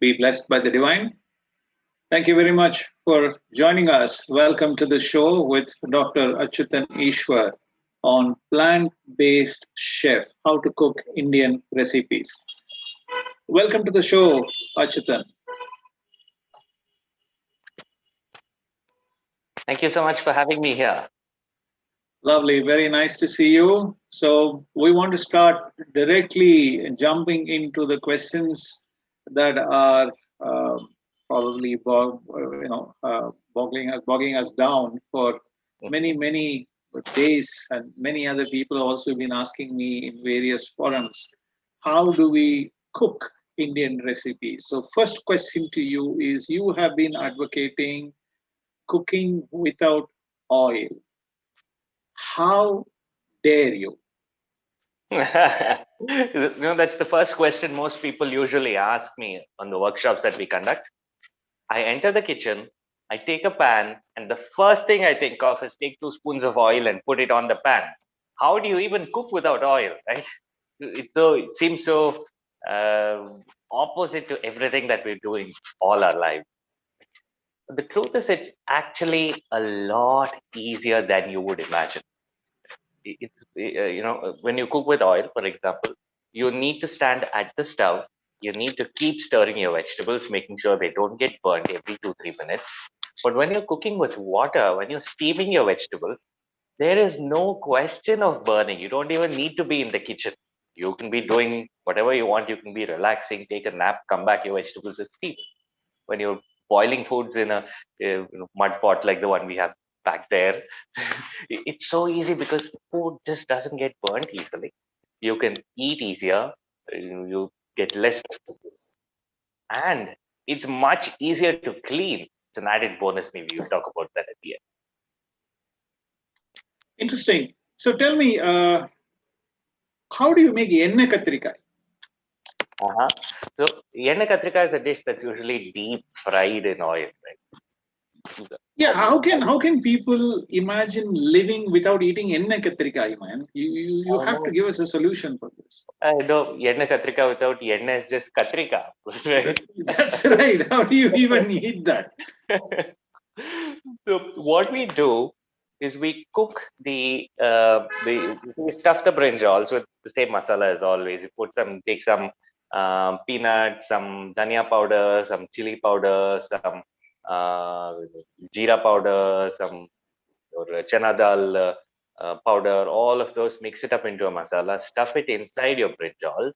Be blessed by the divine. Thank you very much for joining us. Welcome to the show with Dr. Achyuthan Eswar on plant-based chef, how to cook Indian recipes. Welcome to the show, Achyuthan. Thank you so much for having me here. Lovely, very nice to see you. So we want to start directly jumping into the questions that are probably bogging us down for many days, and many other people also been asking me in various forums, how do we cook Indian recipes? So first question to you is, you have been advocating cooking without oil. How dare you? That's the first question most people usually ask me on the workshops that we conduct. I enter the kitchen, I take a pan, and the first thing I think of is take 2 spoons of oil and put it on the pan. How do you even cook without oil, right? It seems so opposite to everything that we're doing all our lives. The truth is, it's actually a lot easier than you would imagine. When you cook with oil, for example, you need to stand at the stove. You need to keep stirring your vegetables, making sure they don't get burnt every 2-3 minutes. But when you're cooking with water, when you're steaming your vegetables, there is no question of burning. You don't even need to be in the kitchen. You can be doing whatever you want. You can be relaxing, take a nap, come back, your vegetables are steamed. When you're boiling foods in a mud pot like the one we have back there, it's so easy because food just doesn't get burnt easily. You can eat easier, you get less, and it's much easier to clean. It's an added bonus. Maybe we'll talk about that at the end. Interesting. So tell me, how do you make enne katrikai? Uh-huh. So, yenna katrika is a dish that's usually deep fried in oil, right? Yeah, how can people imagine living without eating enne katrikai, man? You have to give us a solution for this. I know yenna katrika without yenna is just katrika, right? That's right. How do you even eat that? So what we do is we cook we stuff the brinjals with the same masala as always. You take some peanuts, some dhania powder, some chili powder, some uh, jeera powder, some or chana dal powder. All of those, mix it up into a masala, stuff it inside your brinjals.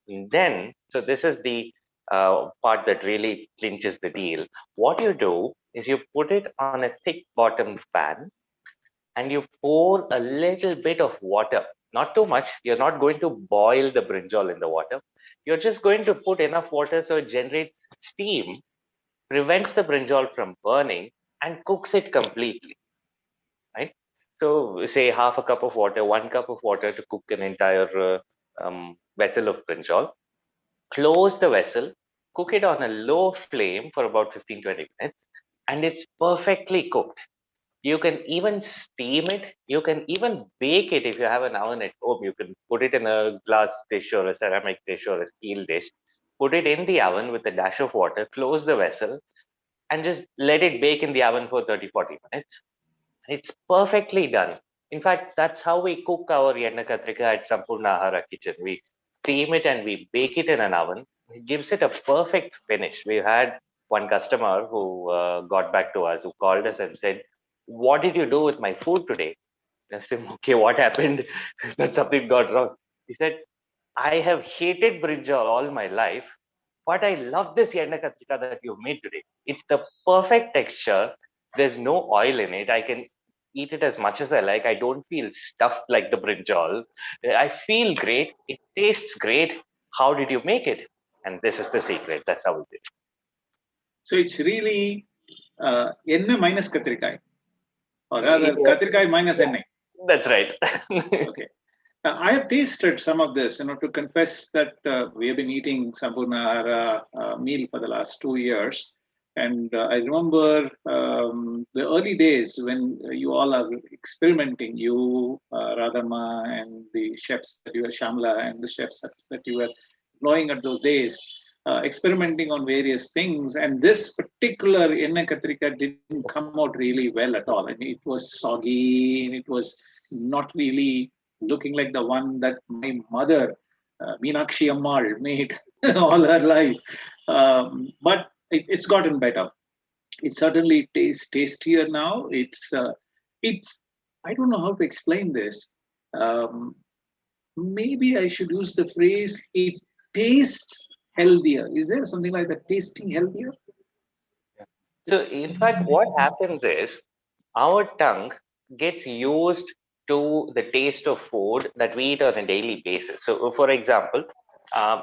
And then, so this is the part that really clinches the deal. What you do is you put it on a thick bottomed pan and you pour a little bit of water, not too much. You're not going to boil the brinjal in the water. You're just going to put enough water so it generates steam, prevents the brinjal from burning, and cooks it completely, right? So, say half a cup of water, 1 cup of water to cook an entire vessel of brinjal. Close the vessel, cook it on a low flame for about 15-20 minutes, and it's perfectly cooked. You can even steam it. You can even bake it if you have an oven at home. You can put it in a glass dish or a ceramic dish or a steel dish. Put it in the oven with a dash of water, close the vessel, and just let it bake in the oven for 30-40 minutes. It's perfectly done. In fact, that's how we cook our Yenna Katrika at Sampurna Ahara kitchen. We steam it and we bake it in an oven. It gives it a perfect finish. We had one customer who got back to us, who called us and said, "What did you do with my food today?" I asked him, "Okay, what happened? That something got wrong." He said, "I have hated brinjal all my life, but I love this Yenna Katrika that you've made today. It's the perfect texture. There's no oil in it. I can eat it as much as I like. I don't feel stuffed like the brinjal. I feel great. It tastes great. How did you make it?" And this is the secret. That's how we did it. So it's really enne minus katrikai, or rather katrikai minus enne. That's right. Okay. I have tasted some of this, to confess that we have been eating Sampurna meal for the last 2 years. And I remember the early days when you all are experimenting, you, Radhama, and the chefs that you were, Shamla, and the chefs that you were knowing at those days. experimenting on various things. And this particular Enna Katrika didn't come out really well at all. I mean, it was soggy and it was not really looking like the one that my mother, Meenakshi Ammal, made all her life. But it's gotten better. It certainly tastes tastier now. It's I don't know how to explain this. Um, Maybe I should use the phrase it tastes healthier. Is there something like that? Tasting healthier? So, in fact, what happens is our tongue gets used to the taste of food that we eat on a daily basis. So, for example,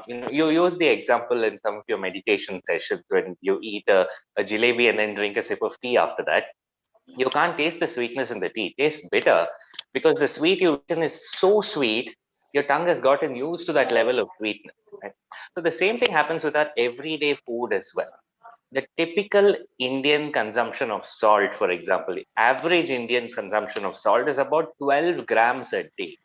you use the example in some of your meditation sessions when you eat a jalebi and then drink a sip of tea after that. You can't taste the sweetness in the tea. It tastes bitter because the sweet you've eaten is so sweet, your tongue has gotten used to that level of sweetness. Right? So, the same thing happens with our everyday food as well. The typical Indian consumption of salt, for example, average Indian consumption of salt is about 12 grams a day.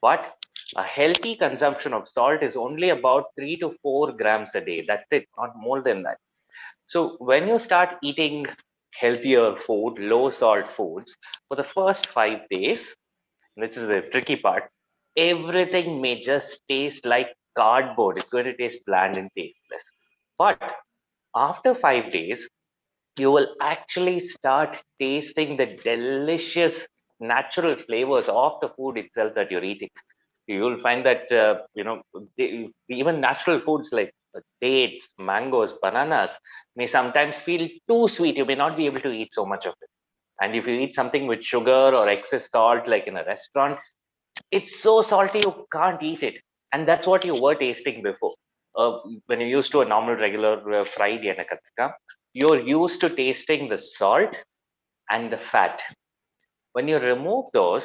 But a healthy consumption of salt is only about 3 to 4 grams a day. That's it, not more than that. So when you start eating healthier food, low salt foods, for the first 5 days, this is the tricky part, everything may just taste like cardboard. It's going to taste bland and tasteless. But after 5 days, you will actually start tasting the delicious natural flavors of the food itself that you're eating. You will find that even natural foods like dates, mangoes, bananas may sometimes feel too sweet. You may not be able to eat so much of it. And if you eat something with sugar or excess salt, like in a restaurant, it's so salty you can't eat it. And that's what you were tasting before. When you're used to a normal, regular fried yanakatka, you're used to tasting the salt and the fat. When you remove those,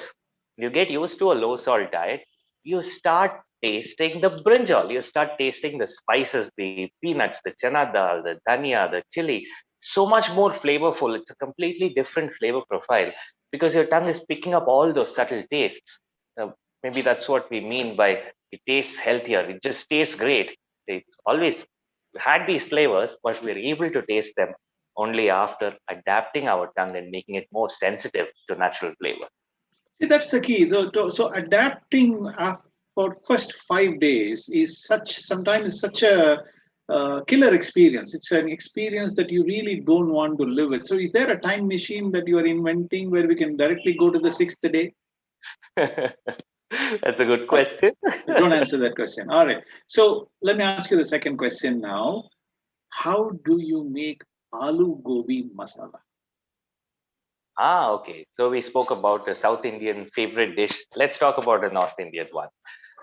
you get used to a low salt diet, you start tasting the brinjal, you start tasting the spices, the peanuts, the chana dal, the dhania, the chili, so much more flavorful. It's a completely different flavor profile because your tongue is picking up all those subtle tastes. Maybe that's what we mean by it tastes healthier. It just tastes great. It's always had these flavors, but we're able to taste them only after adapting our tongue and making it more sensitive to natural flavor. See, that's the key. So adapting for first 5 days is sometimes such a killer experience. It's an experience that you really don't want to live with. So is there a time machine that you are inventing where we can directly go to the sixth day? That's a good question. Don't answer that question. All right. So let me ask you the second question now. How do you make aloo gobi masala? Okay. So we spoke about the South Indian favorite dish. Let's talk about a North Indian one.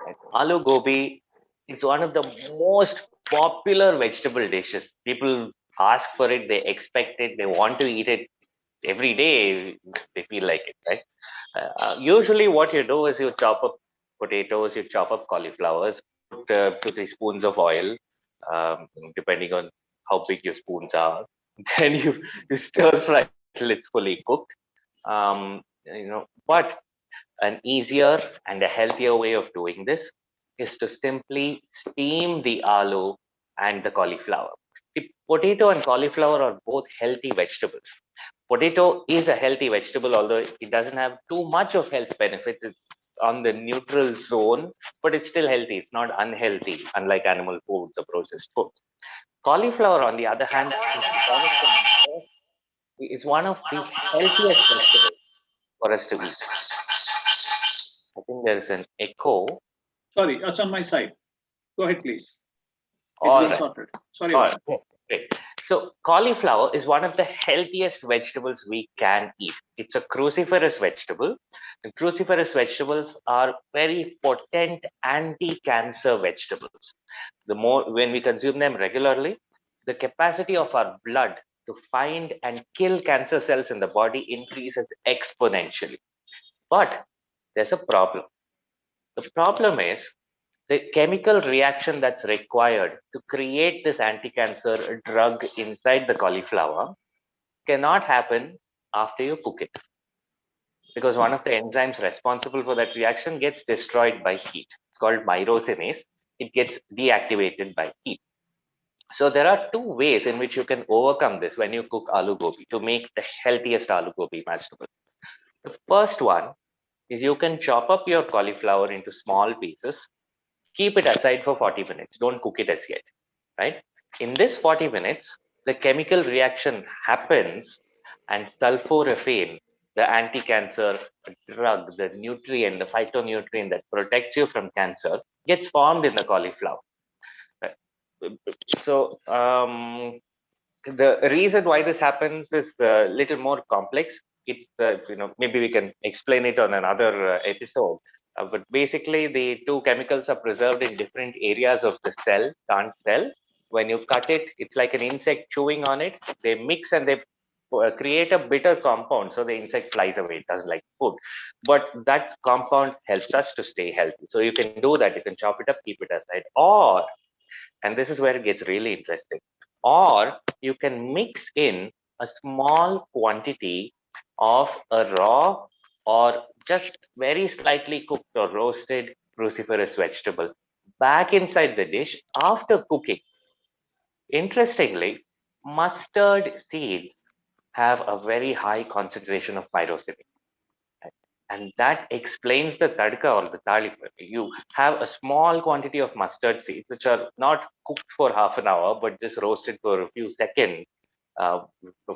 Right. Aloo gobi is one of the most popular vegetable dishes. People ask for it, they expect it, they want to eat it every day. They feel like it, right? Usually, what you do is you chop up potatoes, you chop up cauliflowers, put 2 3 spoons of oil, depending on how big your spoons are. Then you stir fry till it's fully cooked. But an easier and a healthier way of doing this is to simply steam the aloo and the cauliflower. The potato and cauliflower are both healthy vegetables. Potato is a healthy vegetable, although it doesn't have too much of health benefits. It's on the neutral zone, but it's still healthy. It's not unhealthy, unlike animal foods or processed foods. Cauliflower, on the other hand, is one of the healthiest vegetables for us to eat. I think there is an echo. Sorry, that's on my side. Go ahead, please. It's All been right. sorted. Sorry All about right. that. Great. So, cauliflower is one of the healthiest vegetables we can eat. It's a cruciferous vegetable. The cruciferous vegetables are very potent anti-cancer vegetables. The more when we consume them regularly, the capacity of our blood to find and kill cancer cells in the body increases exponentially. But there's a problem. The problem is the chemical reaction that's required to create this anti-cancer drug inside the cauliflower cannot happen after you cook it, because one of the enzymes responsible for that reaction gets destroyed by heat. It's called myrosinase. It gets deactivated by heat. So there are two ways in which you can overcome this when you cook aloo gobi to make the healthiest aloo gobi imaginable. The first one is you can chop up your cauliflower into small pieces, keep it aside for 40 minutes. Don't cook it as yet, right? In this 40 minutes, the chemical reaction happens and sulforaphane, the anti-cancer drug, the nutrient, the phytonutrient that protects you from cancer, gets formed in the cauliflower. Right? So the reason why this happens is a little more complex. It's maybe we can explain it on another episode. But basically, the two chemicals are preserved in different areas of the plant cell. When you cut it, it's like an insect chewing on it. They mix and they create a bitter compound, so the insect flies away. It doesn't like food, but that compound helps us to stay healthy. So you can do that. You can chop it up, keep it aside, or and this is where it gets really interesting. Or you can mix in a small quantity of a raw or just very slightly cooked or roasted cruciferous vegetable back inside the dish after cooking. Interestingly, mustard seeds have a very high concentration of pyroxene, and that explains the tadka or the thali. You have a small quantity of mustard seeds, which are not cooked for half an hour, but just roasted for a few seconds uh,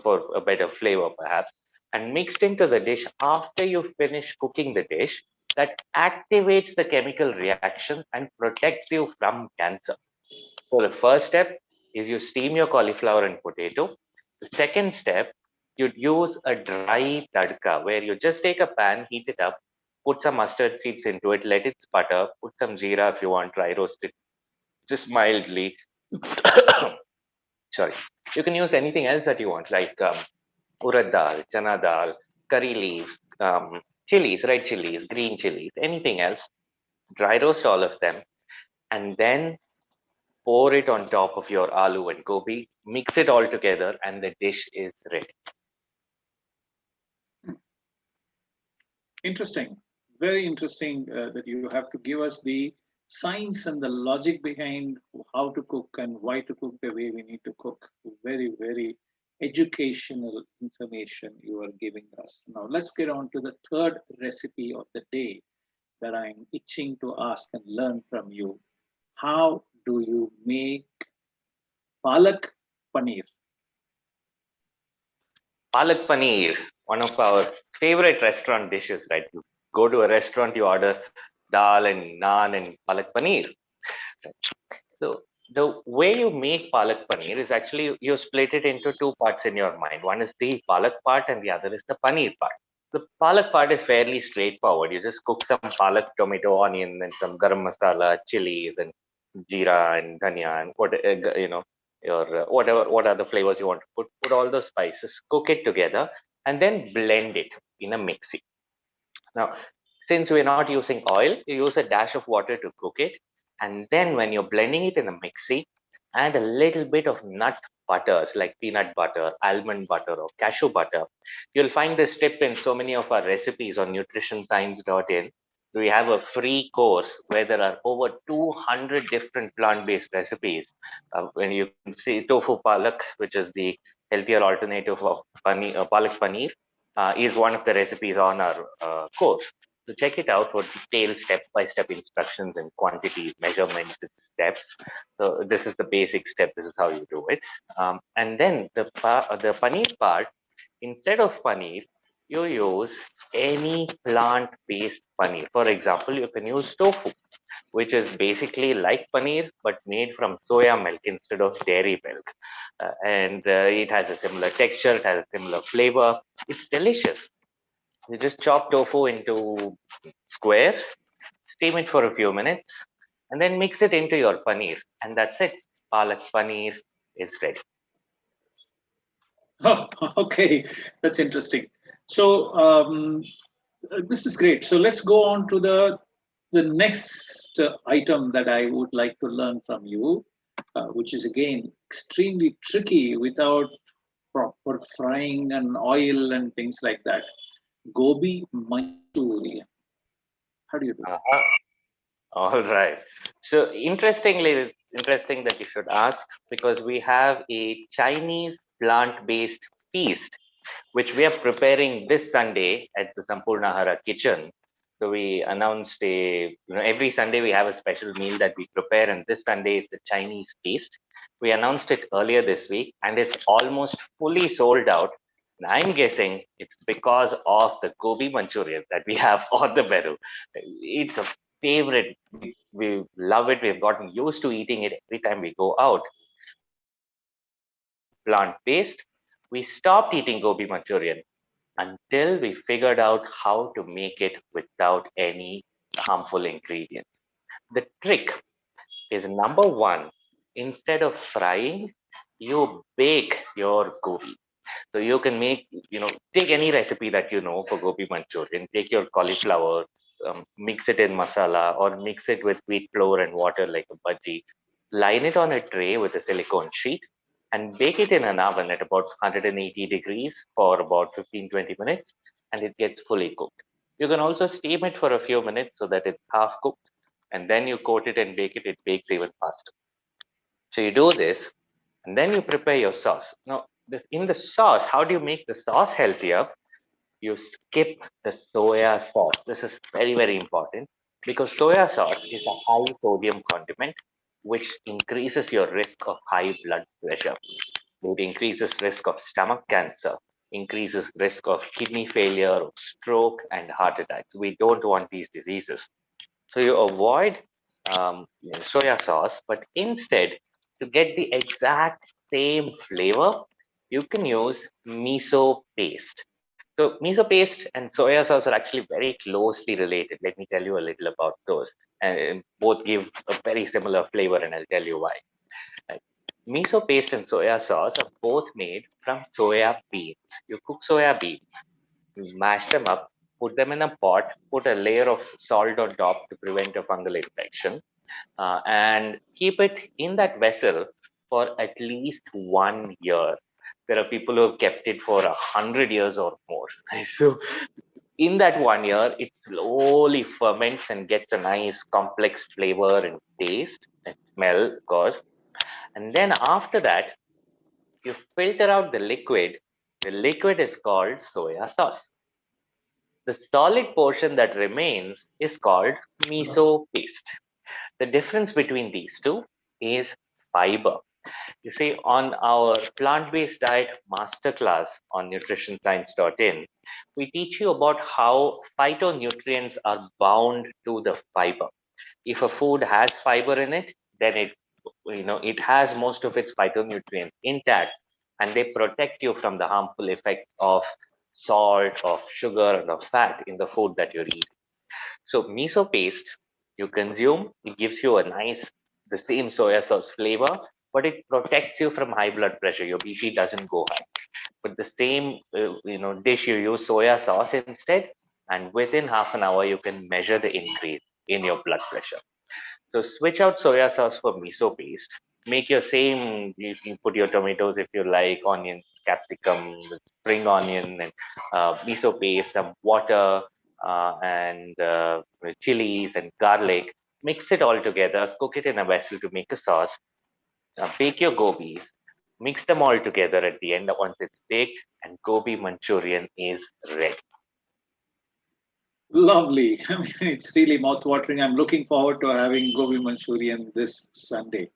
for a better flavor, perhaps, and mixed into the dish after you finish cooking the dish. That activates the chemical reaction and protects you from cancer. So the first step is you steam your cauliflower and potato. The second step, you'd use a dry tadka where you just take a pan, heat it up, put some mustard seeds into it, let it sputter, put some jeera if you want, dry roast it just mildly. Sorry. You can use anything else that you want, like urad dal, chana dal, curry leaves, chilies, red chilies, green chilies, anything else. Dry roast all of them, and then pour it on top of your aloo and gobi, mix it all together, and the dish is ready. Interesting. Very interesting that you have to give us the science and the logic behind how to cook and why to cook the way we need to cook. Very, very educational information you are giving us. Now, let's get on to the third recipe of the day that I'm itching to ask and learn from you. How do you make Palak Paneer? Palak Paneer, one of our favorite restaurant dishes, right? You go to a restaurant, you order dal and naan and Palak Paneer. So the way you make Palak Paneer is actually you split it into two parts in your mind. One is the Palak part and the other is the Paneer part. The Palak part is fairly straightforward. You just cook some Palak, tomato, onion, and some garam masala, chilies, and jeera and dhania, and your what are the flavors you want to put. Put all those spices, cook it together, and then blend it in a mixie. Now, since we're not using oil, you use a dash of water to cook it. And then when you're blending it in a mixie, add a little bit of nut butters like peanut butter, almond butter, or cashew butter. You'll find this tip in so many of our recipes on nutritionscience.in. We have a free course where there are over 200 different plant-based recipes. When you can see tofu palak, which is the healthier alternative of palak paneer, is one of the recipes on our course. So check it out for detailed step-by-step instructions and quantities, measurements, steps. So this is the basic step. This is how you do it. And then the paneer part, instead of paneer, you use any plant-based paneer. For example, you can use tofu, which is basically like paneer but made from soya milk instead of dairy milk. And it has a similar texture, it has a similar flavor. It's delicious. You just chop tofu into squares, steam it for a few minutes, and then mix it into your paneer. And that's it. Palak paneer is ready. Oh, okay, that's interesting. So this is great. So let's go on to the next item that I would like to learn from you, which is again extremely tricky without proper frying and oil and things like that. Gobi Manchurian. How do you do that? Uh-huh. All right. So interestingly, interesting that you should ask because we have a Chinese plant-based feast which we are preparing this Sunday at the Sampurnahara kitchen. So we announced every Sunday we have a special meal that we prepare, and this Sunday is the Chinese feast. We announced it earlier this week, and it's almost fully sold out. And I'm guessing it's because of the Gobi Manchurian that we have on the menu. It's a favorite. We love it. We've gotten used to eating it every time we go out. Plant-based. We stopped eating Gobi Manchurian until we figured out how to make it without any harmful ingredients. The trick is number one, instead of frying, you bake your gobi. So you can make, take any recipe that you know for gobi Manchurian, take your cauliflower, mix it in masala or mix it with wheat flour and water like a bhaji, line it on a tray with a silicone sheet and bake it in an oven at about 180 degrees for about 15-20 minutes and it gets fully cooked. You can also steam it for a few minutes so that it's half cooked and then you coat it and bake it, it bakes even faster. So you do this and then you prepare your sauce. Now, in the sauce, how do you make the sauce healthier? You skip the soya sauce. This is very, very important because soya sauce is a high sodium condiment which increases your risk of high blood pressure. It increases risk of stomach cancer, increases risk of kidney failure, stroke, and heart attacks. We don't want these diseases. So you avoid soya sauce, but instead, to get the exact same flavor, you can use miso paste. So miso paste and soya sauce are actually very closely related. Let me tell you a little about those. And both give a very similar flavor, and I'll tell you why. Right. Miso paste and soya sauce are both made from soya beans. You cook soya beans, mash them up, put them in a pot, put a layer of salt on top to prevent a fungal infection, and keep it in that vessel for at least 1 year. There are people who have kept it for 100 years or more. So in that 1 year, it slowly ferments and gets a nice complex flavor and taste and smell, of course. And then after that, you filter out the liquid. The liquid is called soya sauce. The solid portion that remains is called miso paste. The difference between these two is fiber. You see, on our plant-based diet masterclass on nutritionscience.in, we teach you about how phytonutrients are bound to the fiber. If a food has fiber in it, then it has most of its phytonutrients intact, and they protect you from the harmful effects of salt, of sugar, and of fat in the food that you're eating. So miso paste you consume, it gives you a nice, the same soya sauce flavor, but it protects you from high blood pressure. Your BP doesn't go high. But the same, dish you use soya sauce instead, and within half an hour you can measure the increase in your blood pressure. So switch out soya sauce for miso paste. Make your same. You put your tomatoes if you like, onions, capsicum, spring onion, and miso paste, some water, and chilies and garlic. Mix it all together. Cook it in a vessel to make a sauce. Bake your gobis. Mix them all together at the end once it's baked, and gobi Manchurian is ready. Lovely. I mean, it's really mouth-watering. I'm looking forward to having Gobi Manchurian this Sunday.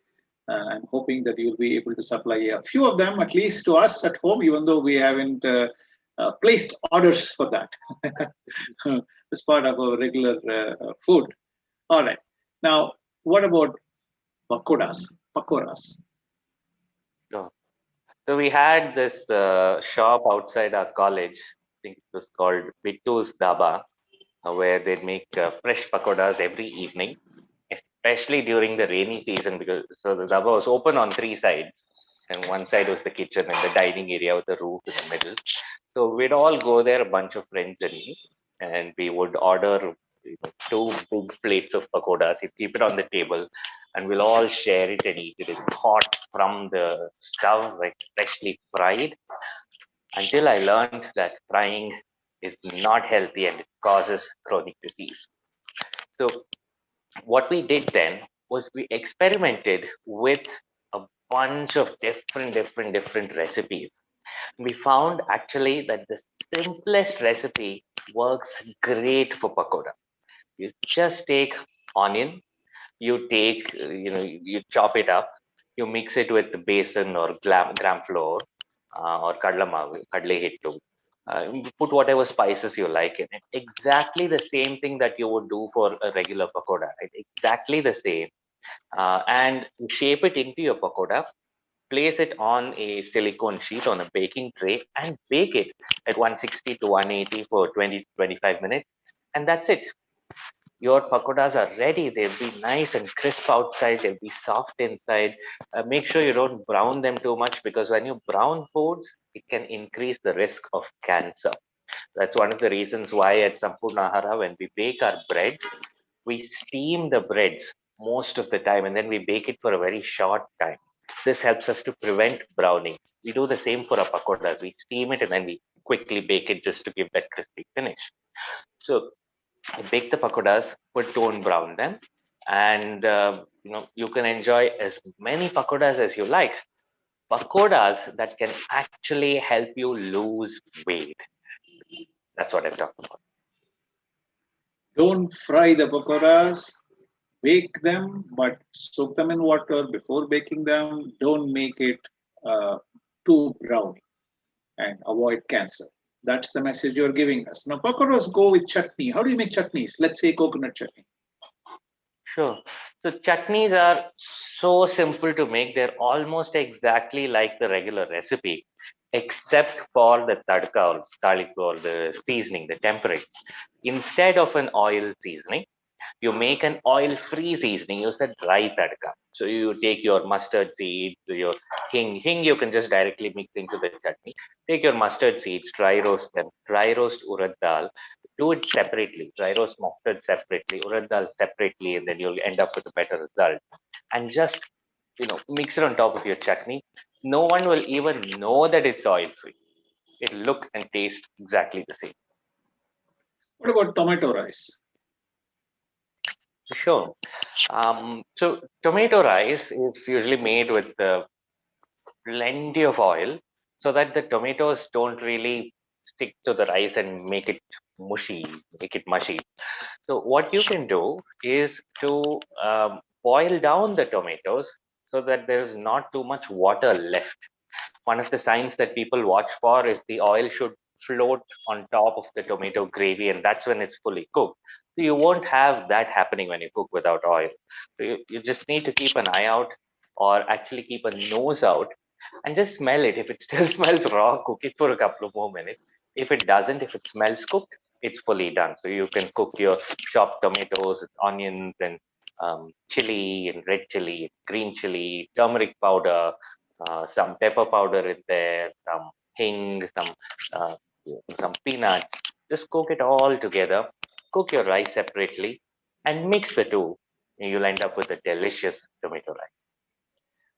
I'm hoping that you'll be able to supply a few of them, at least to us at home, even though we haven't placed orders for that as part of our regular food. All right. Now, what about pakodas? Pakoras. So, so we had this shop outside our college. I think it was called Bittu's Daba, where they make fresh pakodas every evening, especially during the rainy season. Because so the daba was open on three sides, and one side was the kitchen and the dining area with the roof in the middle. So we'd all go there, a bunch of friends and me, and we would order two big plates of pakodas. He'd keep it on the table, and we'll all share it and eat it. It's hot from the stove, like freshly fried. Until I learned that frying is not healthy and it causes chronic disease. So what we did then was we experimented with a bunch of different recipes. We found actually that the simplest recipe works great for pakoda. You just take onion, you take, you chop it up, you mix it with the besan or gram flour or kadla maavu, kadle hittu. You put whatever spices you like in it. Exactly the same thing that you would do for a regular pakoda, right? Exactly the same. And you shape it into your pakoda, place it on a silicone sheet on a baking tray, and bake it at 160 to 180 for 20 to 25 minutes. And that's it. Your pakodas are ready. They'll be nice and crisp outside. They'll be soft inside. Make sure you don't brown them too much, because when you brown foods, it can increase the risk of cancer. That's one of the reasons why at Sampurnahara, when we bake our breads, we steam the breads most of the time, and then we bake it for a very short time. This helps us to prevent browning. We do the same for our pakodas. We steam it and then we quickly bake it just to give that crispy finish. So bake the pakodas, but don't brown them. And you can enjoy as many pakodas as you like. Pakodas that can actually help you lose weight. That's what I'm talking about. Don't fry the pakoras, bake them, but soak them in water before baking them. Don't make it uh, too browny and avoid cancer. That's the message you're giving us. Now, pakoras go with chutney. How do you make chutneys? Let's say coconut chutney. Sure. So chutneys are so simple to make. They're almost exactly like the regular recipe, except for the tadka or garlic or the seasoning, the tempering. Instead of an oil seasoning, you make an oil-free seasoning. Use a dry tadka. So you take your mustard seeds, your hing. Hing you can just directly mix into the chutney. Take your mustard seeds, dry roast them. Dry roast urad dal. Do it separately. Dry roast mustard separately, urad dal separately, and then you'll end up with a better result. And just mix it on top of your chutney. No one will even know that it's oil-free. It'll look and taste exactly the same. What about tomato rice? Sure. So tomato rice is usually made with plenty of oil so that the tomatoes don't really stick to the rice and make it mushy. So what you can do is to boil down the tomatoes so that there is not too much water left. One of the signs that people watch for is the oil should float on top of the tomato gravy, and that's when it's fully cooked. So you won't have that happening when you cook without oil. So you just need to keep an eye out, or actually keep a nose out, and just smell it. If it still smells raw, cook it for a couple of more minutes. If it doesn't, if it smells cooked, it's fully done. So you can cook your chopped tomatoes, onions, and chili, and red chili, green chili, turmeric powder, some pepper powder in there, some hing, uh, some peanuts. Just cook it all together. Cook your rice separately and mix the two. You'll end up with a delicious tomato rice.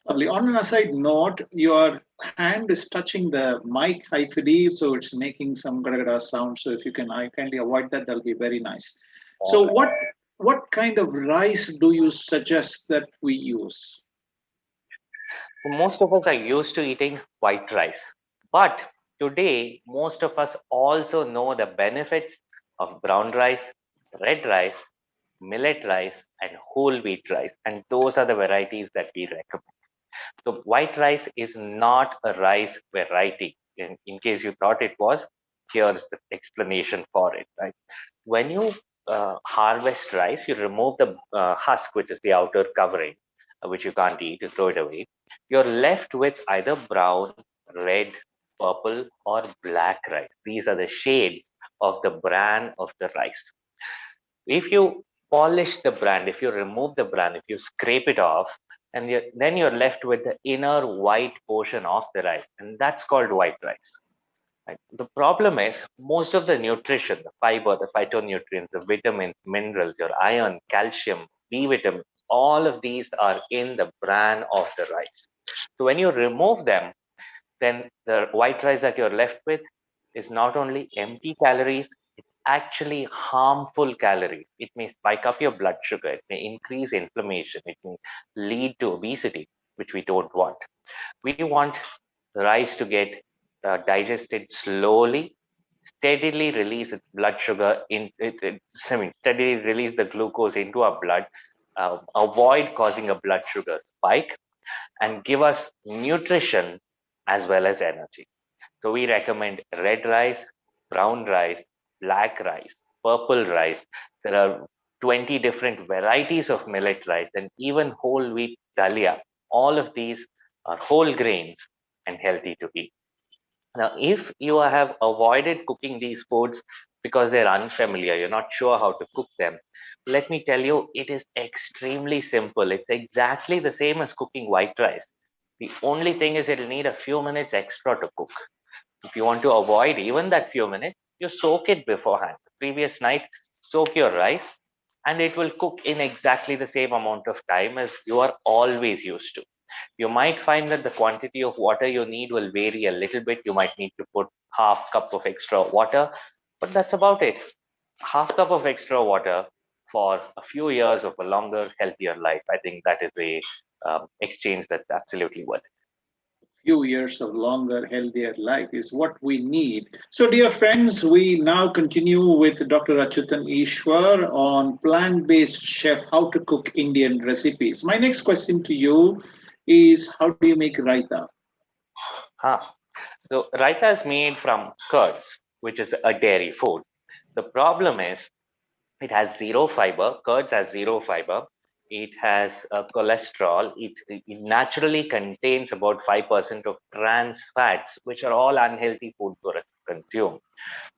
Lovely. On an aside note, your hand is touching the mic, I believe, so it's making some gada sound. So if you can kindly avoid that, that'll be very nice. All So right. what kind of rice do you suggest that we use? Most of us are used to eating white rice, but today most of us also know the benefits of brown rice, red rice, millet rice, and whole wheat rice, and those are the varieties that we recommend. So white rice is not a rice variety. In case you thought it was, here's the explanation for it. Right, when you harvest rice, you remove the husk, which is the outer covering, which you can't eat. You throw it away. You're left with either brown, red, purple, or black rice. These are the shades of the bran of the rice. If you polish the bran, if you remove the bran, if you scrape it off, and then you're left with the inner white portion of the rice, and that's called white rice. Right? The problem is most of the nutrition, the fiber, the phytonutrients, the vitamins, minerals, your iron, calcium, B vitamins, all of these are in the bran of the rice. So when you remove them, then the white rice that you're left with is not only empty calories, it's actually harmful calories. It may spike up your blood sugar, it may increase inflammation, it may lead to obesity, which we don't want. We want rice to get digested slowly, steadily release its blood sugar steadily release the glucose into our blood, avoid causing a blood sugar spike, and give us nutrition as well as energy. So we recommend red rice, brown rice, black rice, purple rice. There are 20 different varieties of millet rice and even whole wheat dalia. All of these are whole grains and healthy to eat. Now, if you have avoided cooking these foods because they're unfamiliar, you're not sure how to cook them, let me tell you, it is extremely simple. It's exactly the same as cooking white rice. The only thing is it'll need a few minutes extra to cook. If you want to avoid even that few minutes, you soak it beforehand. The previous night, soak your rice, and it will cook in exactly the same amount of time as you are always used to. You might find that the quantity of water you need will vary a little bit. You might need to put half cup of extra water, but that's about it. Half cup of extra water for a few years of a longer, healthier life. I think that is a exchange that's absolutely worth it. Few years of longer, healthier life is what we need. So, dear friends, we now continue with Dr. Achyuthan Eswar on plant-based chef, how to cook Indian recipes. My next question to you is, how do you make raita? Huh. So raita is made from curds, which is a dairy food. The problem is it has zero fiber. Curds has zero fiber. It has cholesterol. It naturally contains about 5% of trans fats, which are all unhealthy food for us to consume.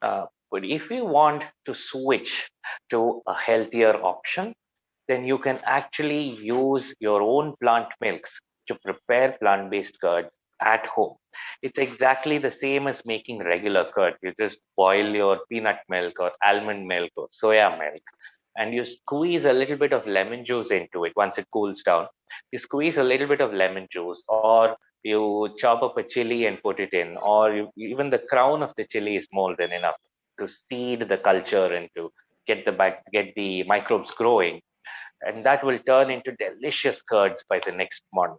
But if you want to switch to a healthier option, then you can actually use your own plant milks to prepare plant-based curd at home. It's exactly the same as making regular curd. You just boil your peanut milk or almond milk or soya milk, and you squeeze a little bit of lemon juice into it once it cools down. You squeeze a little bit of lemon juice, or you chop up a chili and put it in, or even the crown of the chili is more than enough to seed the culture and to get the microbes growing, and that will turn into delicious curds by the next morning.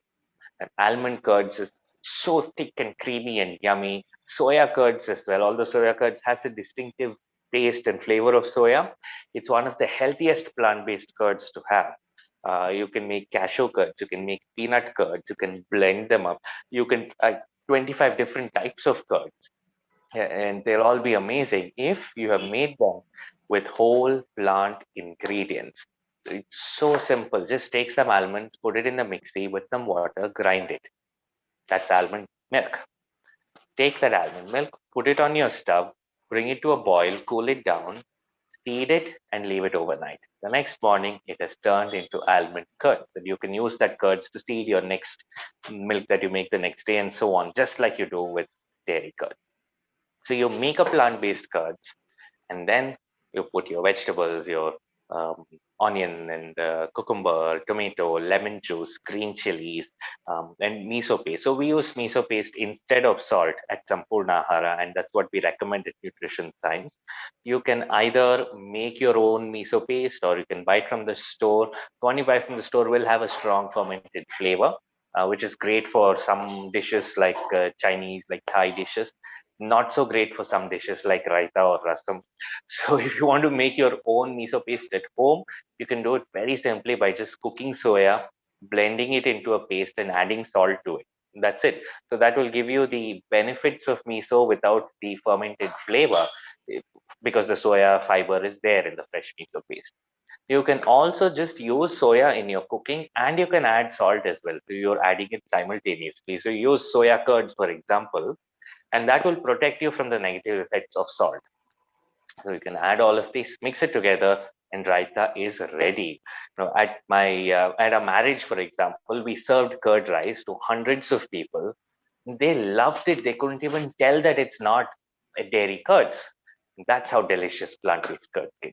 And almond curds is so thick and creamy and yummy. Soya curds as well, although soya curds has a distinctive taste and flavor of soya, it's one of the healthiest plant-based curds to have. You can make cashew curds, you can make peanut curds, you can blend them up. You can 25 different types of curds, and they'll all be amazing if you have made them with whole plant ingredients. It's so simple. Just take some almonds, put it in the mixie with some water, grind it. That's almond milk. Take that almond milk, put it on your stove, bring it to a boil, cool it down, seed it, and leave it overnight. The next morning, it has turned into almond curd. And you can use that curds to seed your next milk that you make the next day, and so on, just like you do with dairy curd. So you make a plant-based curds, and then you put your vegetables, your um, onion and cucumber, tomato, lemon juice, green chilies, and miso paste. So we use miso paste instead of salt at Sampurna Ahara, and that's what we recommend at Nutrition Science. You can either make your own miso paste or you can buy it from the store. The one you buy from the store will have a strong fermented flavor, which is great for some dishes like Chinese, like Thai dishes, not so great for some dishes like raita or rasam. So if you want to make your own miso paste at home, you can do it very simply by just cooking soya, blending it into a paste and adding salt to it. That's it. So that will give you the benefits of miso without the fermented flavor, because the soya fiber is there in the fresh miso paste. You can also just use soya in your cooking, and you can add salt as well. So you're adding it simultaneously. So you use soya curds, for example, and that will protect you from the negative effects of salt. So you can add all of these, mix it together, and raita is ready. At a marriage, for example, we served curd rice to hundreds of people. They loved it. They couldn't even tell that it's not a dairy curds. That's how delicious plant-based curd is.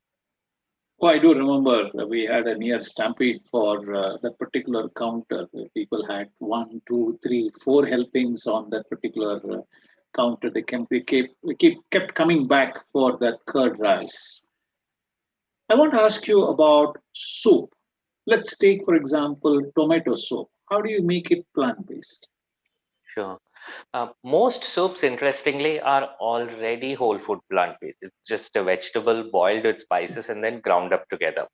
Oh, I do remember we had a near stampede for that particular counter where people had one, two, three, four helpings on that particular counter. We kept coming back for that curd rice. I want to ask you about soup. Let's take, for example, tomato soup. How do you make it plant-based? Sure. Most soups, interestingly, are already whole food plant-based. It's just a vegetable boiled with spices and then ground up together.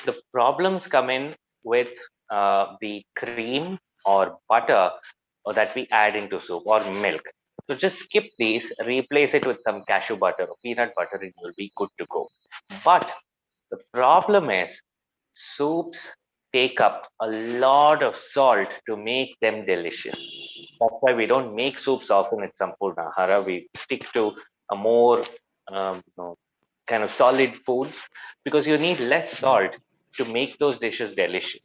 The problems come in with the cream or butter that we add into soup or milk. So just skip these, replace it with some cashew butter or peanut butter, and you'll be good to go. But the problem is soups take up a lot of salt to make them delicious. That's why we don't make soups often at Sampurnahara. We stick to a more you know, kind of solid foods because you need less salt to make those dishes delicious.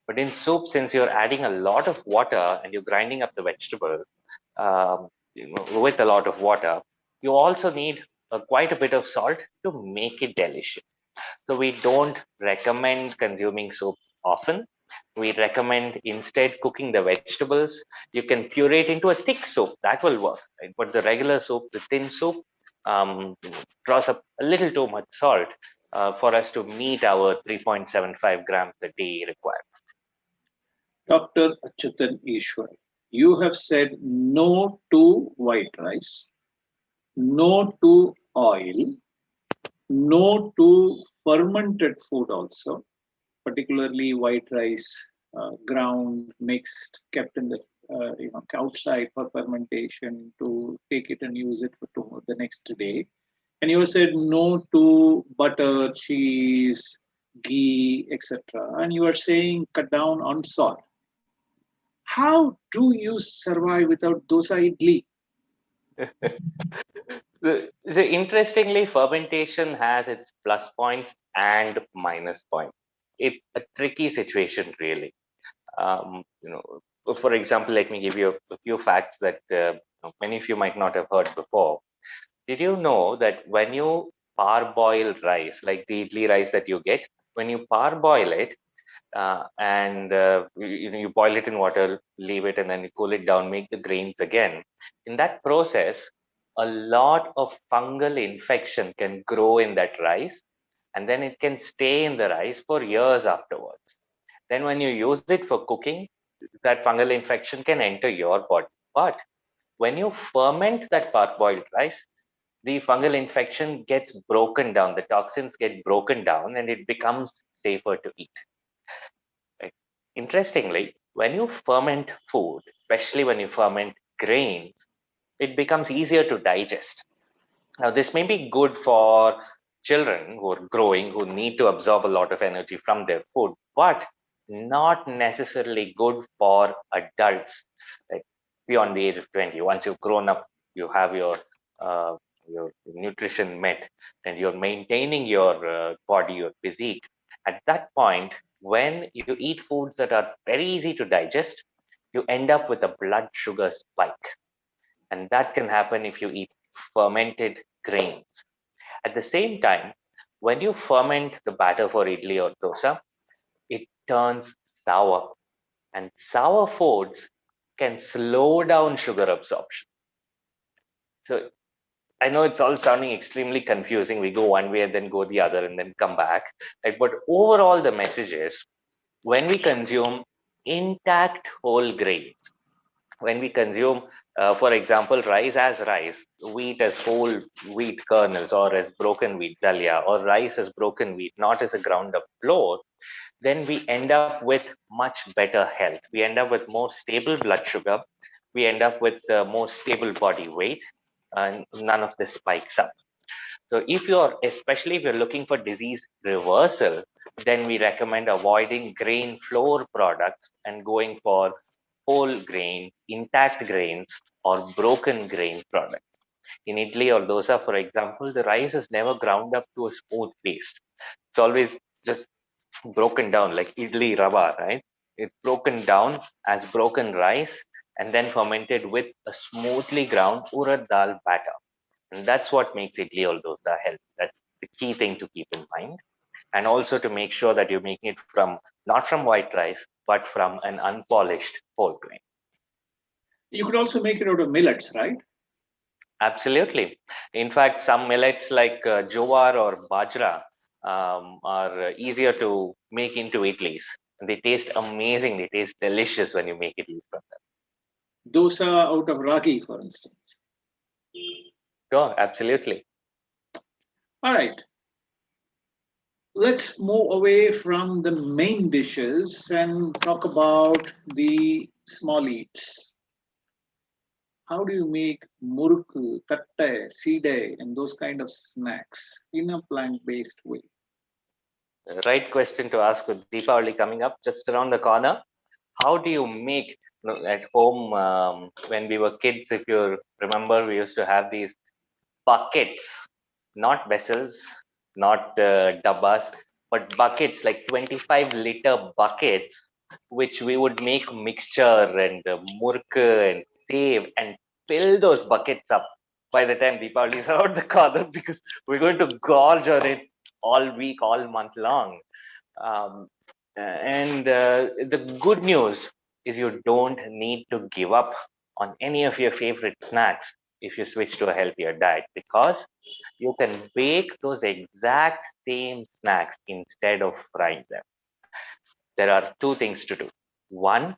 But in soup, since you're adding a lot of water and you're grinding up the vegetables with a lot of water, you also need quite a bit of salt to make it delicious. So we don't recommend consuming soup often. We recommend instead cooking the vegetables. You can puree it into a thick soup. That will work. Right? But the regular soup, the thin soup, draws up a little too much salt for us to meet our 3.75 grams a day requirement. Dr. Achyuthan Eswar, you have said no to white rice, no to oil, no to fermented food also, particularly white rice, ground, mixed, kept in the outside for fermentation to take it and use it for the next day. And you said no to butter, cheese, ghee, etc. And you are saying cut down on salt. How do you survive without dosa idli? So interestingly, fermentation has its plus points and minus points. It's a tricky situation, really. For example, let me give you a few facts that many of you might not have heard before. Did you know that when you parboil rice, like the idli rice that you get, when you parboil it and you boil it in water, leave it, and then you cool it down, make the grains again. In that process, a lot of fungal infection can grow in that rice, and then it can stay in the rice for years afterwards. Then when you use it for cooking, that fungal infection can enter your body. But when you ferment that parboiled rice, the fungal infection gets broken down, the toxins get broken down, and it becomes safer to eat. Right? Interestingly, when you ferment food, especially when you ferment grains, it becomes easier to digest. Now, this may be good for children who are growing, who need to absorb a lot of energy from their food, but not necessarily good for adults, like beyond the age of 20. Once you've grown up, you have uh, your nutrition met, and you're maintaining your body, your physique. At that point, when you eat foods that are very easy to digest, you end up with a blood sugar spike, and that can happen if you eat fermented grains. At the same time, when you ferment the batter for idli or dosa, it turns sour, and sour foods can slow down sugar absorption. So I know it's all sounding extremely confusing. We go one way and then go the other and then come back. Right? But overall, the message is when we consume intact whole grains, when we consume, for example, rice as rice, wheat as whole wheat kernels, or as broken wheat dalia, or rice as broken wheat, not as a ground up flour, then we end up with much better health. We end up with more stable blood sugar. We end up with more stable body weight, and none of this spikes up. So if you're, especially if you're looking for disease reversal, then we recommend avoiding grain flour products and going for whole grain, intact grains, or broken grain products. In idli or dosa, for example, the rice is never ground up to a smooth paste. It's always just broken down like idli rava, right? It's broken down as broken rice and then fermented with a smoothly ground urad dal batter. And that's what makes idli or dosa healthy. That's the key thing to keep in mind. And also to make sure that you're making it from not from white rice, but from an unpolished whole grain. You could also make it out of millets, right? Absolutely. In fact, some millets like jowar or bajra are easier to make into idlis. They taste amazing. They taste delicious when you make idlis from them. Dosa out of ragi, for instance. Sure, absolutely. All right, let's move away from the main dishes and talk about the small eats. How do you make murukku, tatte, side, and those kind of snacks in a plant-based way? Right question to ask with Deepavali coming up just around the corner. How do you make, at home, when we were kids? If you remember, we used to have these buckets, not vessels, not dabbas, but buckets, like 25-liter buckets, which we would make mixture and murk and save and fill those buckets up by the time Deepavali is around the corner, because we're going to gorge on it all week, all month long. Um, and the good news is you don't need to give up on any of your favorite snacks if you switch to a healthier diet, because you can bake those exact same snacks instead of frying them. There are two things to do. One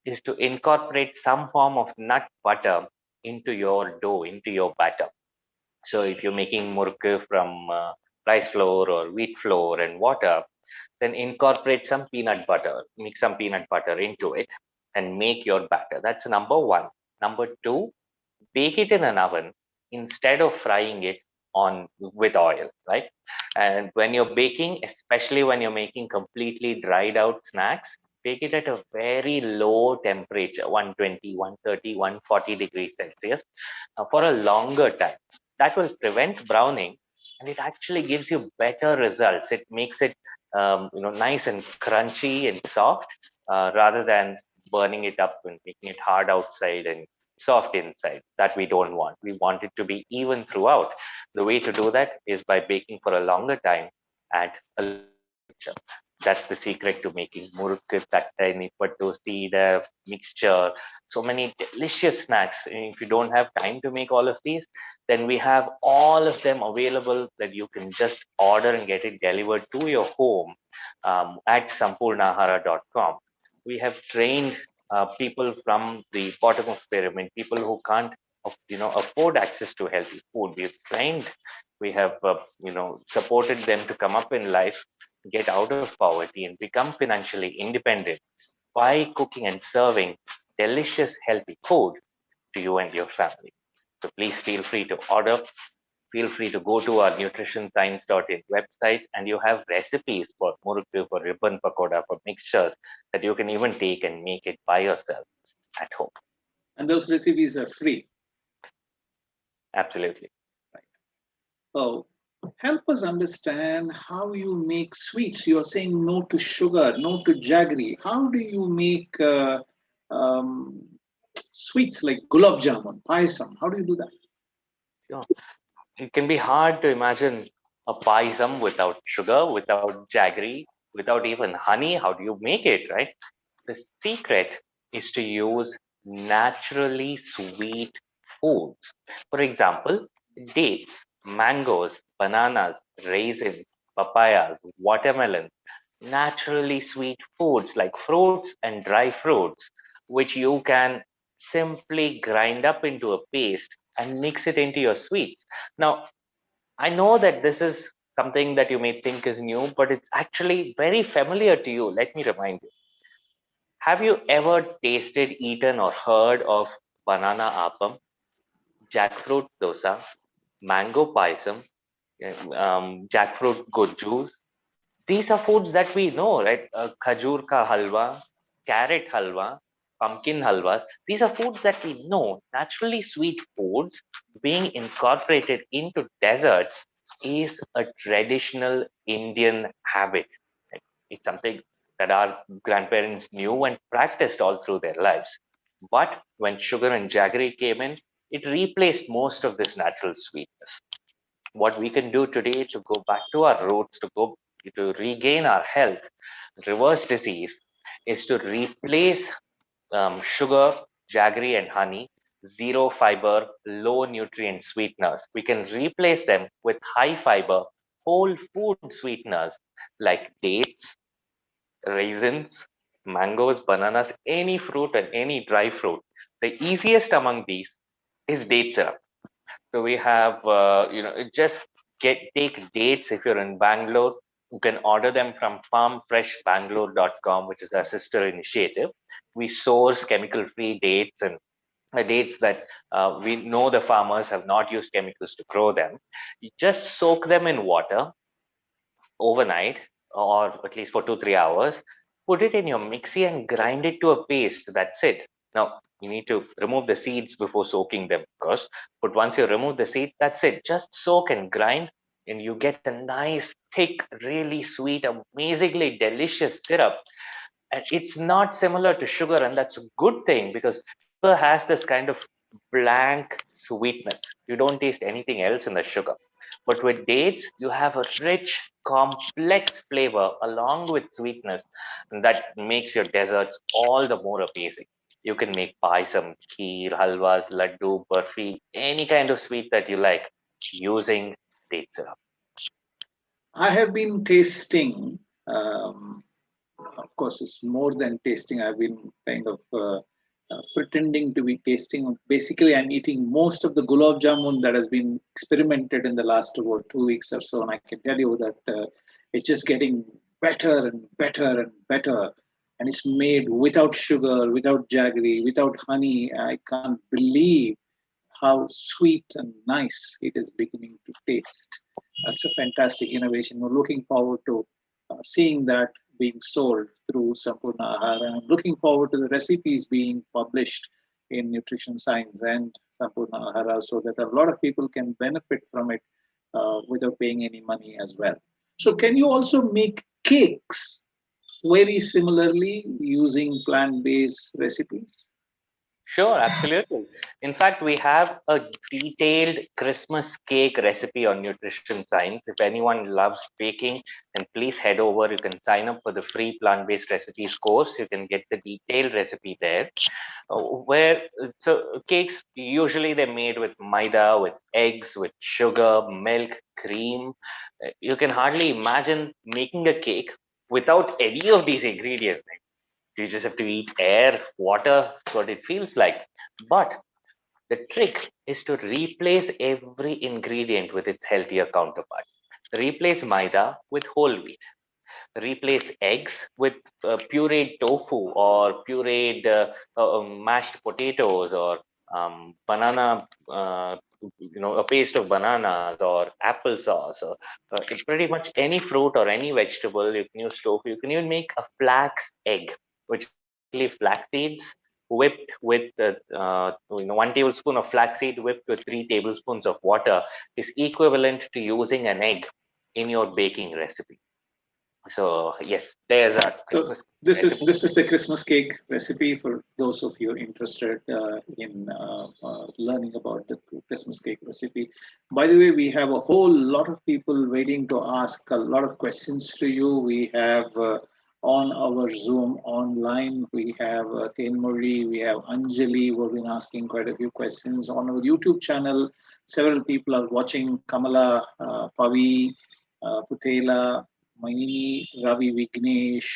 is to incorporate some form of nut butter into your dough, into your batter. So if you're making murke from rice flour or wheat flour and water, then incorporate some peanut butter, mix some peanut butter into it and make your batter. That's number one. Number two, bake it in an oven instead of frying it on with oil, right? And when you're baking, especially when you're making completely dried out snacks, bake it at a very low temperature, 120, 130, 140 degrees Celsius, for a longer time. That will prevent browning, and it actually gives you better results. It makes it nice and crunchy and soft, rather than burning it up and making it hard outside and soft inside. That we don't want. We want it to be even throughout. The way to do that is by baking for a longer time at a lower temperature. That's the secret to making murukku, tattai, nipattu, seeda, mixture. So many delicious snacks. If you don't have time to make all of these, then we have all of them available that you can just order and get it delivered to your home, at sampurnahara.com. We have trained people from the bottom of pyramid, people who can't afford access to healthy food. We've trained, we have supported them to come up in life, get out of poverty, and become financially independent by cooking and serving delicious healthy food to you and your family. So please feel free to order. Feel free to go to our nutritionscience.in website, and you have recipes for murukku, for ribbon pakoda, for mixtures that you can even take and make it by yourself at home. And those recipes are free. Absolutely. Oh, help us understand how you make sweets. You're saying no to sugar, no to jaggery. How do you make um, sweets like gulab jamun, payasam? How do you do that? Sure. It can be hard to imagine a paisam without sugar, without jaggery, without even honey. How do you make it, right? The secret is to use naturally sweet foods. For example, dates, mangoes, bananas, raisins, papayas, watermelons, naturally sweet foods like fruits and dry fruits, which you can simply grind up into a paste and mix it into your sweets. Now, I know that this is something that you may think is new, but it's actually very familiar to you. Let me remind you. Have you ever tasted, eaten, or heard of banana appam, jackfruit dosa, mango paisam, jackfruit gojjus? These are foods that we know, right? Khajur ka halwa, carrot halwa, pumpkin halwas. These are foods that we know. Naturally sweet foods being incorporated into desserts is a traditional Indian habit. Right? It's something that our grandparents knew and practiced all through their lives. But when sugar and jaggery came in, it replaced most of this natural sweetness. What we can do today to go back to our roots, to regain our health, reverse disease, is to replace sugar, jaggery, and honey zero fiber, low nutrient sweeteners. We can replace them with high fiber, whole food sweeteners like dates, raisins, mangoes, bananas, any fruit and any dry fruit. The easiest among these is date syrup. So we have, just take dates if you're in Bangalore. You can order them from farmfreshbangalore.com, which is our sister initiative. We source chemical-free dates and dates that we know the farmers have not used chemicals to grow them. You just soak them in water overnight, or at least for 2 3 hours. Put it in your mixie and grind it to a paste. That's it. Now you need to remove the seeds before soaking them, of course. But once you remove the seed, that's it. Just soak and grind, and you get a nice, thick, really sweet, amazingly delicious syrup. And it's not similar to sugar, and that's a good thing because sugar has this kind of blank sweetness. You don't taste anything else in the sugar. But with dates, you have a rich, complex flavor along with sweetness, and that makes your desserts all the more amazing. You can make paisam, kheer, halwas, laddu, burfi, any kind of sweet that you like using date syrup. I have been tasting. Of course, it's more than tasting. I've been kind of pretending to be tasting. Basically, I'm eating most of the gulab jamun that has been experimented in the last about 2 weeks or so, and I can tell you that it's just getting better and better and better. And it's made without sugar, without jaggery, without honey. I can't believe how sweet and nice it is beginning to taste. That's a fantastic innovation. We're looking forward to seeing that being sold through Sampurna Ahar. And I'm looking forward to the recipes being published in Nutrition Science and Sampurna Ahara so that a lot of people can benefit from it without paying any money as well. So, can you also make cakes very similarly using plant based recipes? Sure, absolutely. In fact, we have a detailed Christmas cake recipe on Nutrition Science. If anyone loves baking, then please head over. You can sign up for the free plant-based recipes course. You can get the detailed recipe there. Where so cakes usually they're made with maida, with eggs, with sugar, milk, cream. You can hardly imagine making a cake without any of these ingredients. You just have to eat air, water. That's what it feels like. But the trick is to replace every ingredient with its healthier counterpart. Replace maida with whole wheat. Replace eggs with pureed tofu or pureed mashed potatoes or banana, a paste of bananas or applesauce or pretty much any fruit or any vegetable. You can use tofu. You can even make a flax egg, which is basically flax seeds whipped with 1 tablespoon of flaxseed whipped with 3 tablespoons of water is equivalent to using an egg in your baking recipe. So yes, there's a So Christmas this is recipe. this is the Christmas cake recipe for those of you interested in learning about the Christmas cake recipe. By the way, we have a whole lot of people waiting to ask a lot of questions to you. We have on our Zoom online, we have Murali, we have Anjali who have been asking quite a few questions. On our YouTube channel, several people are watching. Kamala, Pavi, Putela, Mainini, Ravi Vignesh,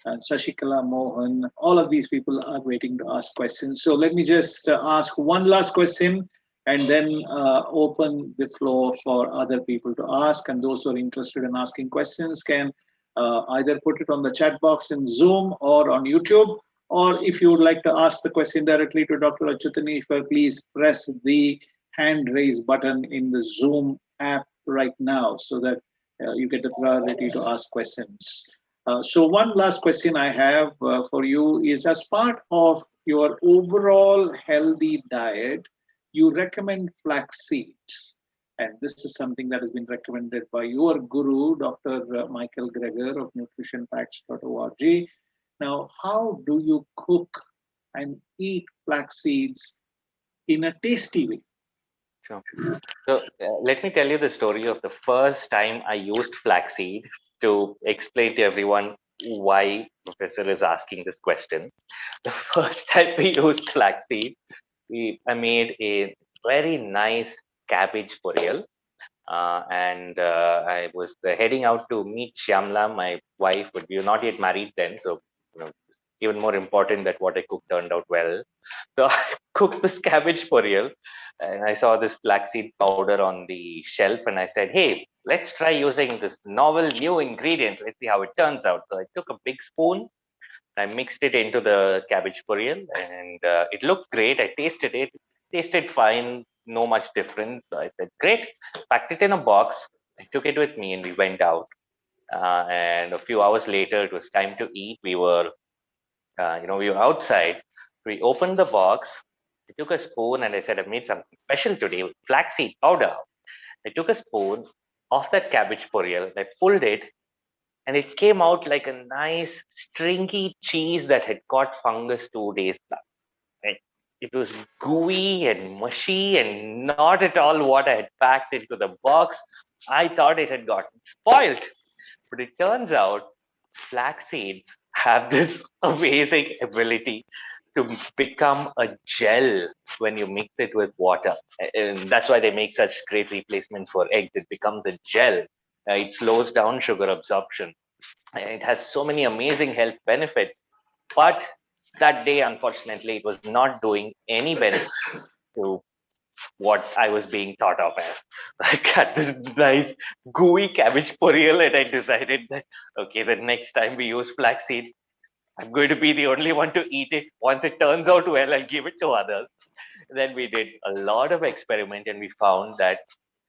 and Sashikala Mohan. All of these people are waiting to ask questions. So let me just ask one last question and then open the floor for other people to ask. And those who are interested in asking questions can either put it on the chat box in Zoom or on YouTube. Or if you would like to ask the question directly to Dr. Achyuthan, please press the hand raise button in the Zoom app right now so that you get the priority to ask questions. So one last question I have for you is as part of your overall healthy diet, you recommend flax seeds. And this is something that has been recommended by your guru, Dr. Michael Greger of nutritionfacts.org. Now, how do you cook and eat flax seeds in a tasty way? Sure. So let me tell you the story of the first time I used flaxseed to explain to everyone why Professor is asking this question. The first time we used flaxseed, I made a very nice cabbage poriyal, and I was heading out to meet Shyamla, my wife, but we were not yet married then, so you know, even more important that what I cooked turned out well. So I cooked this cabbage poriyal, and I saw this flaxseed powder on the shelf, and I said, "Hey, let's try using this novel new ingredient. Let's see how it turns out." So I took a big spoon, I mixed it into the cabbage poriyal, and it looked great. I tasted it, tasted fine, no much difference. So I said, "Great!" Packed it in a box. I took it with me, and we went out. And a few hours later, it was time to eat. We were outside. We opened the box. I took a spoon, and I said, "I made something special today with flaxseed powder." I took a spoon of that cabbage poriyal. I pulled it, and it came out like a nice stringy cheese that had caught fungus 2 days back. Right? It was gooey and mushy and not at all what I had packed into the box. I thought it had gotten spoiled, but it turns out flax seeds have this amazing ability to become a gel when you mix it with water. And that's why they make such great replacements for eggs. It becomes a gel. It slows down sugar absorption. It has so many amazing health benefits. But that day, unfortunately, it was not doing any benefit to what I was being thought of as. I got this nice gooey cabbage poriyal, and I decided that okay, the next time we use flaxseed, I'm going to be the only one to eat it. Once it turns out well, I'll give it to others. Then we did a lot of experiment, and we found that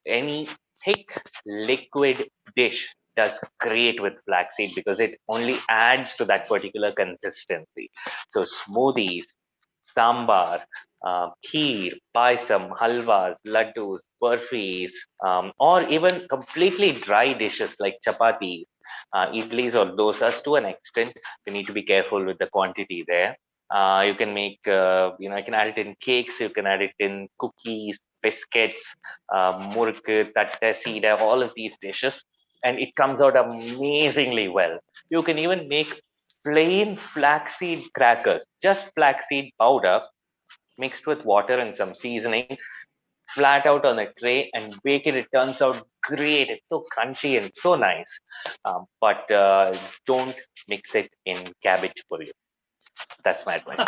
any thick liquid dish does great with flaxseed because it only adds to that particular consistency. So smoothies, sambar, kheer, paisam, halwas, laddus, burfis, or even completely dry dishes like chapati, idlis or dosas to an extent. You need to be careful with the quantity there. You can make, I can add it in cakes, you can add it in cookies, biscuits, murk, tatte, sida, all of these dishes, and it comes out amazingly well. You can even make plain flaxseed crackers, just flaxseed powder mixed with water and some seasoning, flat out on a tray and bake it. It turns out great. It's so crunchy and so nice. But don't mix it in cabbage puri. That's my advice.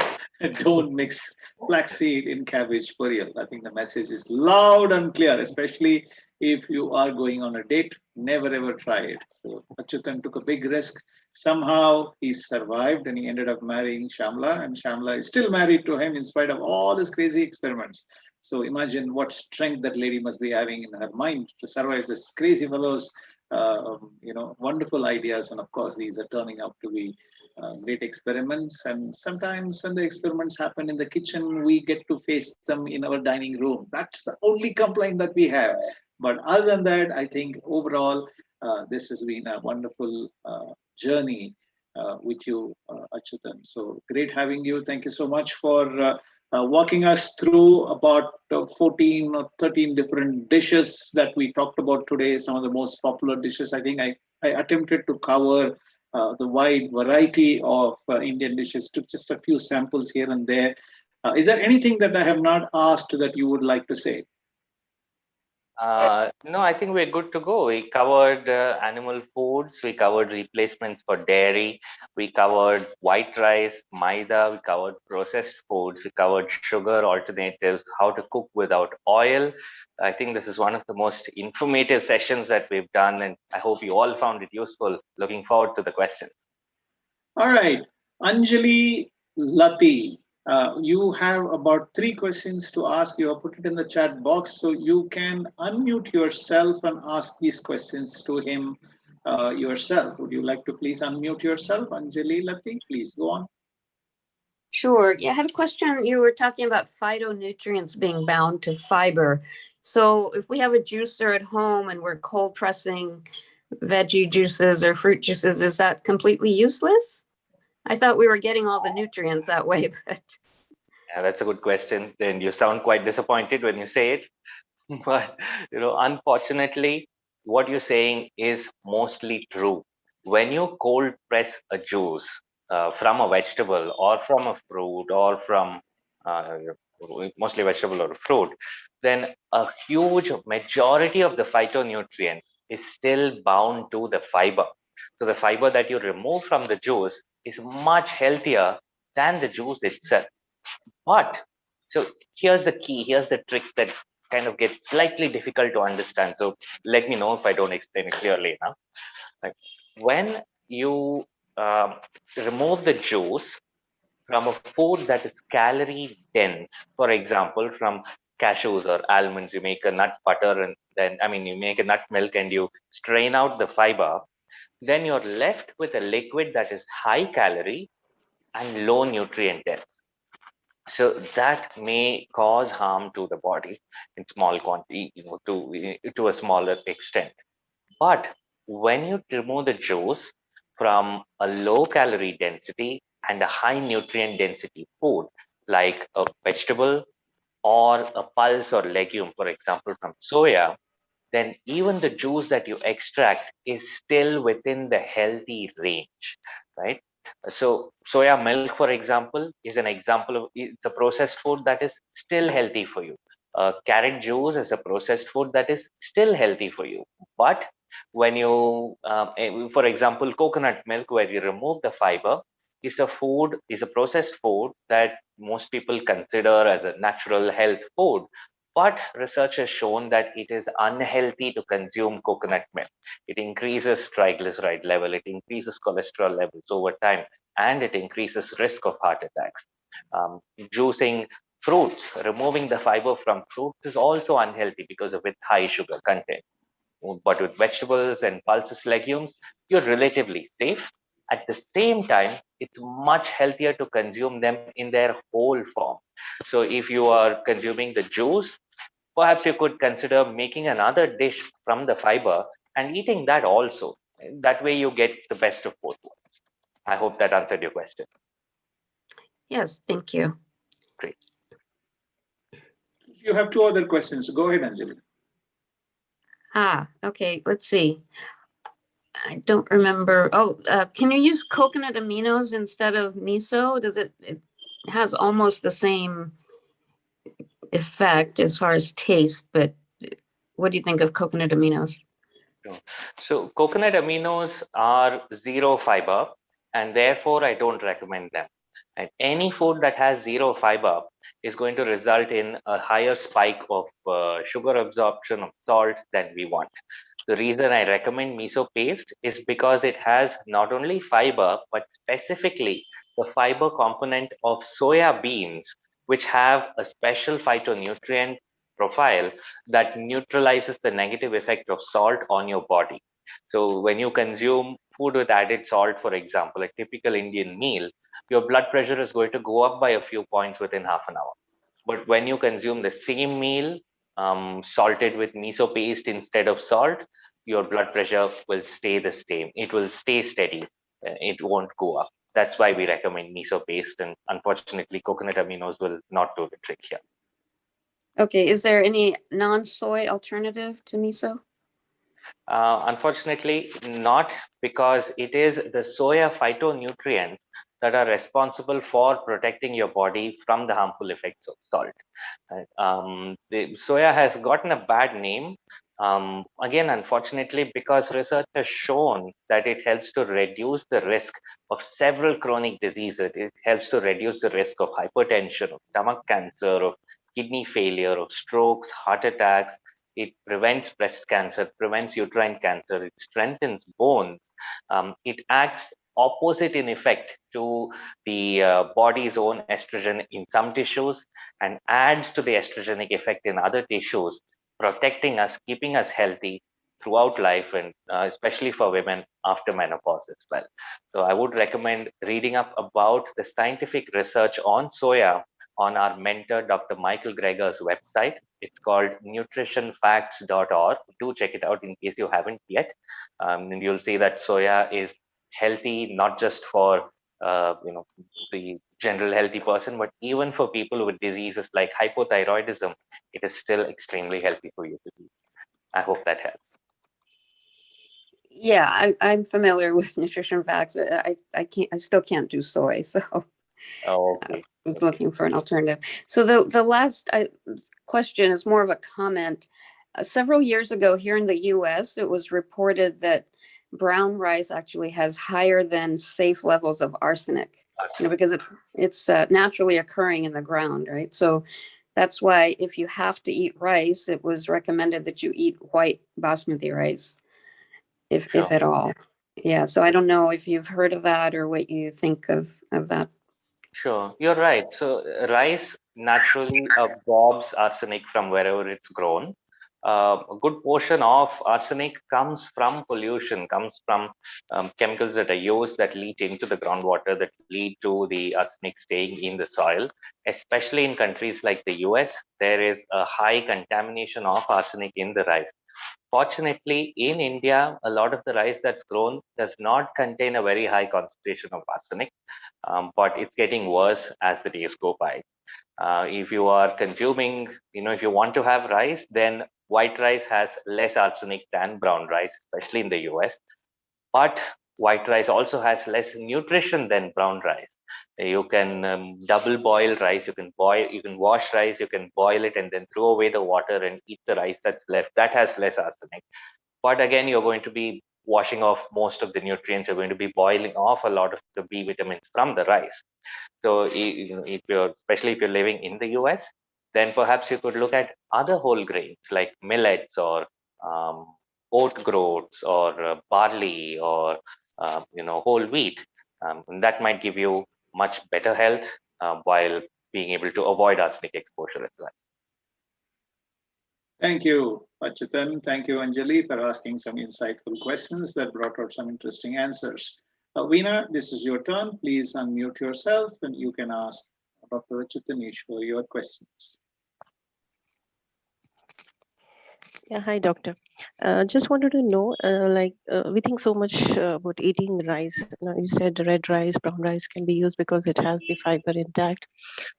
Don't mix flaxseed in cabbage poriyal. I think the message is loud and clear, especially if you are going on a date. Never ever try it. So Achyutan took a big risk. Somehow he survived and he ended up marrying Shamla, and Shamla is still married to him in spite of all his crazy experiments. So imagine what strength that lady must be having in her mind to survive this crazy fellow's, wonderful ideas. And of course, these are turning out to be great experiments. And sometimes when the experiments happen in the kitchen, we get to face them in our dining room. That's the only complaint that we have. But other than that, I think overall, this has been a wonderful journey with you, Achyutan. So great having you. Thank you so much for walking us through about 14 or 13 different dishes that we talked about today. Some of the most popular dishes. I think I attempted to cover the wide variety of Indian dishes, took just a few samples here and there. Is there anything that I have not asked that you would like to say? No, I think we're good to go. We covered animal foods, we covered replacements for dairy, we covered white rice, maida, we covered processed foods, we covered sugar alternatives, how to cook without oil. I think this is one of the most informative sessions that we've done, and I hope you all found it useful. Looking forward to the questions. All right, Anjali Lati, you have about three questions to ask. You have put it in the chat box, so you can unmute yourself and ask these questions to him yourself. Would you like to please unmute yourself, Anjali Lati? Please go on. Sure. Yeah, I had a question. You were talking about phytonutrients being bound to fiber. So if we have a juicer at home and we're cold pressing veggie juices or fruit juices, is that completely useless? I thought we were getting all the nutrients that way, but Yeah, that's a good question. And you sound quite disappointed when you say it. But unfortunately, what you're saying is mostly true. When you cold press a juice from a vegetable or from a fruit or from mostly vegetable or fruit, then a huge majority of the phytonutrient is still bound to the fiber. So the fiber that you remove from the juice is much healthier than the juice itself. But so here's the key, here's the trick that kind of gets slightly difficult to understand. So let me know if I don't explain it clearly enough. Like when you remove the juice from a food that is calorie dense, for example, from cashews or almonds, you make a nut butter and then, I mean, you make a nut milk and you strain out the fiber, then you're left with a liquid that is high calorie and low nutrient dense. So that may cause harm to the body in small quantity, to a smaller extent. But when you remove the juice from a low calorie density and a high nutrient density food, like a vegetable or a pulse or legume, for example, from soya, then even the juice that you extract is still within the healthy range, right? So soya milk, for example, is an example of it's a processed food that is still healthy for you. Carrot juice is a processed food that is still healthy for you. But when you, for example, coconut milk, where you remove the fiber, is a processed food that most people consider as a natural health food, but research has shown that it is unhealthy to consume coconut milk. It increases triglyceride level, it increases cholesterol levels over time, and it increases risk of heart attacks. Juicing fruits, removing the fiber from fruits is also unhealthy because of its high sugar content. But with vegetables and pulses legumes, you're relatively safe. At the same time, it's much healthier to consume them in their whole form. So if you are consuming the juice, perhaps you could consider making another dish from the fiber and eating that also. That way you get the best of both worlds. I hope that answered your question. Yes, thank you. Great. You have two other questions. Go ahead, Anjali. Okay, let's see. I don't remember. Oh, can you use coconut aminos instead of miso? It has almost the same effect as far as taste, but what do you think of coconut aminos? So coconut aminos are zero fiber, and therefore I don't recommend them. And any food that has zero fiber is going to result in a higher spike of sugar absorption of salt than we want. The reason I recommend miso paste is because it has not only fiber, but specifically the fiber component of soya beans, which have a special phytonutrient profile that neutralizes the negative effect of salt on your body. So when you consume food with added salt, for example, a typical Indian meal, your blood pressure is going to go up by a few points within half an hour. But when you consume the same meal, salted with miso paste instead of salt, your blood pressure will stay the same. It will stay steady. It won't go up. That's why we recommend miso paste. And unfortunately, coconut aminos will not do the trick here. Okay, is there any non-soy alternative to miso? Unfortunately, not, because it is the soya phytonutrients that are responsible for protecting your body from the harmful effects of salt. The soya has gotten a bad name, again, unfortunately, because research has shown that it helps to reduce the risk of several chronic diseases. It helps to reduce the risk of hypertension, of stomach cancer, of kidney failure, of strokes, heart attacks. It prevents breast cancer, prevents uterine cancer, it strengthens bones. It acts opposite in effect to the body's own estrogen in some tissues and adds to the estrogenic effect in other tissues, protecting us, keeping us healthy throughout life, and especially for women after menopause as well. So I would recommend reading up about the scientific research on soya on our mentor, Dr. Michael Greger's website. It's called nutritionfacts.org. Do check it out in case you haven't yet. And you'll see that soya is healthy, not just for the general healthy person, but even for people with diseases like hypothyroidism, it is still extremely healthy for you to eat. I hope that helps. Yeah, I'm familiar with nutrition facts, but I still can't do soy. So Okay. was looking for an alternative. So the last question is more of a comment. Several years ago here in the U.S., it was reported that brown rice actually has higher than safe levels of arsenic. Because it's naturally occurring in the ground, right? So that's why if you have to eat rice, it was recommended that you eat white basmati rice, if at all. Yeah. So I don't know if you've heard of that or what you think of that. Sure, you're right. So rice naturally absorbs arsenic from wherever it's grown. A good portion of arsenic comes from pollution, comes from chemicals that are used that leach into the groundwater, that lead to the arsenic staying in the soil. Especially in countries like the US, there is a high contamination of arsenic in the rice. Fortunately, in India, a lot of the rice that's grown does not contain a very high concentration of arsenic, but it's getting worse as the days go by. If you are consuming, if you want to have rice, then white rice has less arsenic than brown rice, especially in the US. But white rice also has less nutrition than brown rice. You can double boil rice. You can wash rice. You can boil it and then throw away the water and eat the rice that's left. That has less arsenic. But again, you're going to be washing off most of the nutrients. You're going to be boiling off a lot of the B vitamins from the rice. So, if especially if you're living in the US, then perhaps you could look at other whole grains like millets or um, oat groats or barley or whole wheat. That might give you much better health while being able to avoid arsenic exposure as well. Thank you, Achyuthan. Thank you, Anjali, for asking some insightful questions that brought out some interesting answers. Veena, this is your turn. Please unmute yourself and you can ask Dr. Achyuthan for your questions. Yeah, hi, doctor. Just wanted to know, we think so much about eating rice. Now, you said red rice, brown rice can be used because it has the fiber intact.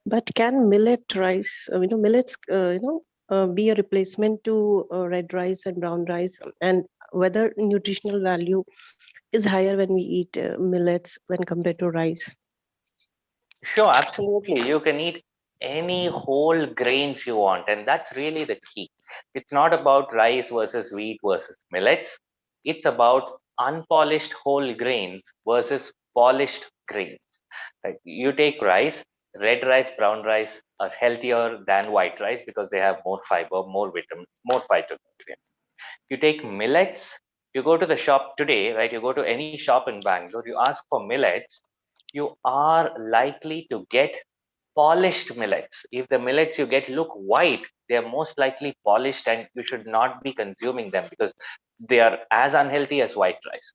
But can millet rice, millets, be a replacement to red rice and brown rice? And whether nutritional value is higher when we eat millets when compared to rice? Sure, absolutely. You can eat any whole grains you want, and that's really the key. It's not about rice versus wheat versus millets. It's about unpolished whole grains versus polished grains. Like you take rice, red rice, brown rice are healthier than white rice because they have more fiber, more vitamins, more phytonutrients. You take millets, you go to the shop today, right? You go to any shop in Bangalore, you ask for millets, you are likely to get polished millets. If the millets you get look white, they are most likely polished and you should not be consuming them because they are as unhealthy as white rice.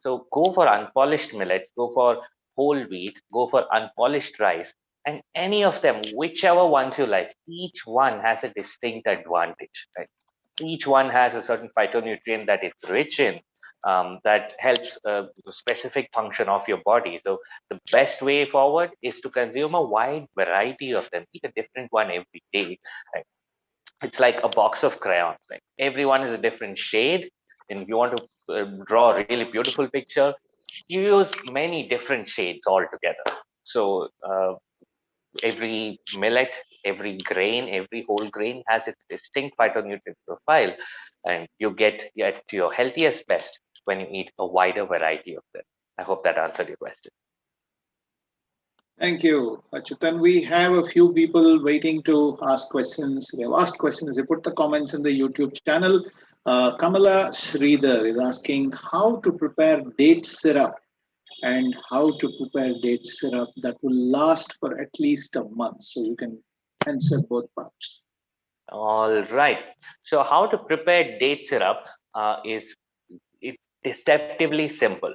So go for unpolished millets, go for whole wheat, go for unpolished rice, and any of them, whichever ones you like, each one has a distinct advantage. Right? Each one has a certain phytonutrient that it's rich in, that helps the specific function of your body. So the best way forward is to consume a wide variety of them. Eat a different one every day. Right? It's like a box of crayons. Like everyone is a different shade. And if you want to draw a really beautiful picture, you use many different shades altogether. So every millet, every grain, every whole grain has its distinct phytonutrient profile, and you get to your healthiest best when you eat a wider variety of them. I hope that answered your question. Thank you, Achyuthan. We have a few people waiting to ask questions. They have asked questions. They put the comments in the YouTube channel. Kamala Sridhar is asking how to prepare date syrup and how to prepare date syrup that will last for at least a month. So you can answer both parts. All right. So how to prepare date syrup is it's deceptively simple.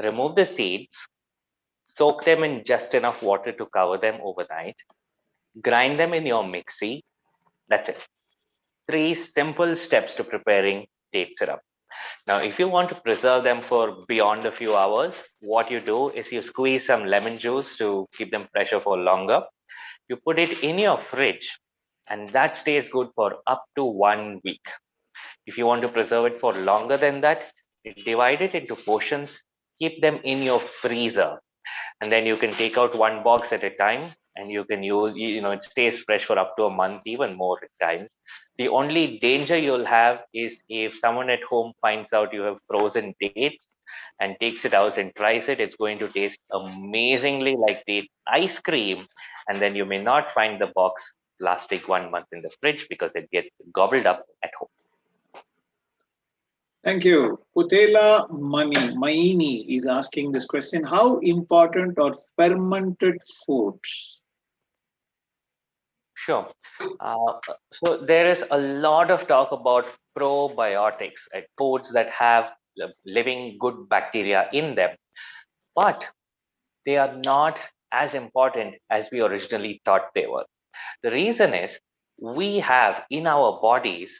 Remove the seeds, soak them in just enough water to cover them overnight, grind them in your mixie. That's it. 3 simple steps to preparing date syrup. Now, if you want to preserve them for beyond a few hours, what you do is you squeeze some lemon juice to keep them fresher for longer. You put it in your fridge, and that stays good for up to 1 week. If you want to preserve it for longer than that, you divide it into portions, keep them in your freezer, and then you can take out one box at a time and you can use, it stays fresh for up to a month, even more at times. The only danger you'll have is if someone at home finds out you have frozen dates and takes it out and tries it, it's going to taste amazingly like date ice cream. And then you may not find the box lasting 1 month in the fridge because it gets gobbled up at home. Thank you. Putela Maini is asking this question. How important are fermented foods? Sure. So there is a lot of talk about probiotics, right? Foods that have living good bacteria in them, but they are not as important as we originally thought they were. The reason is we have in our bodies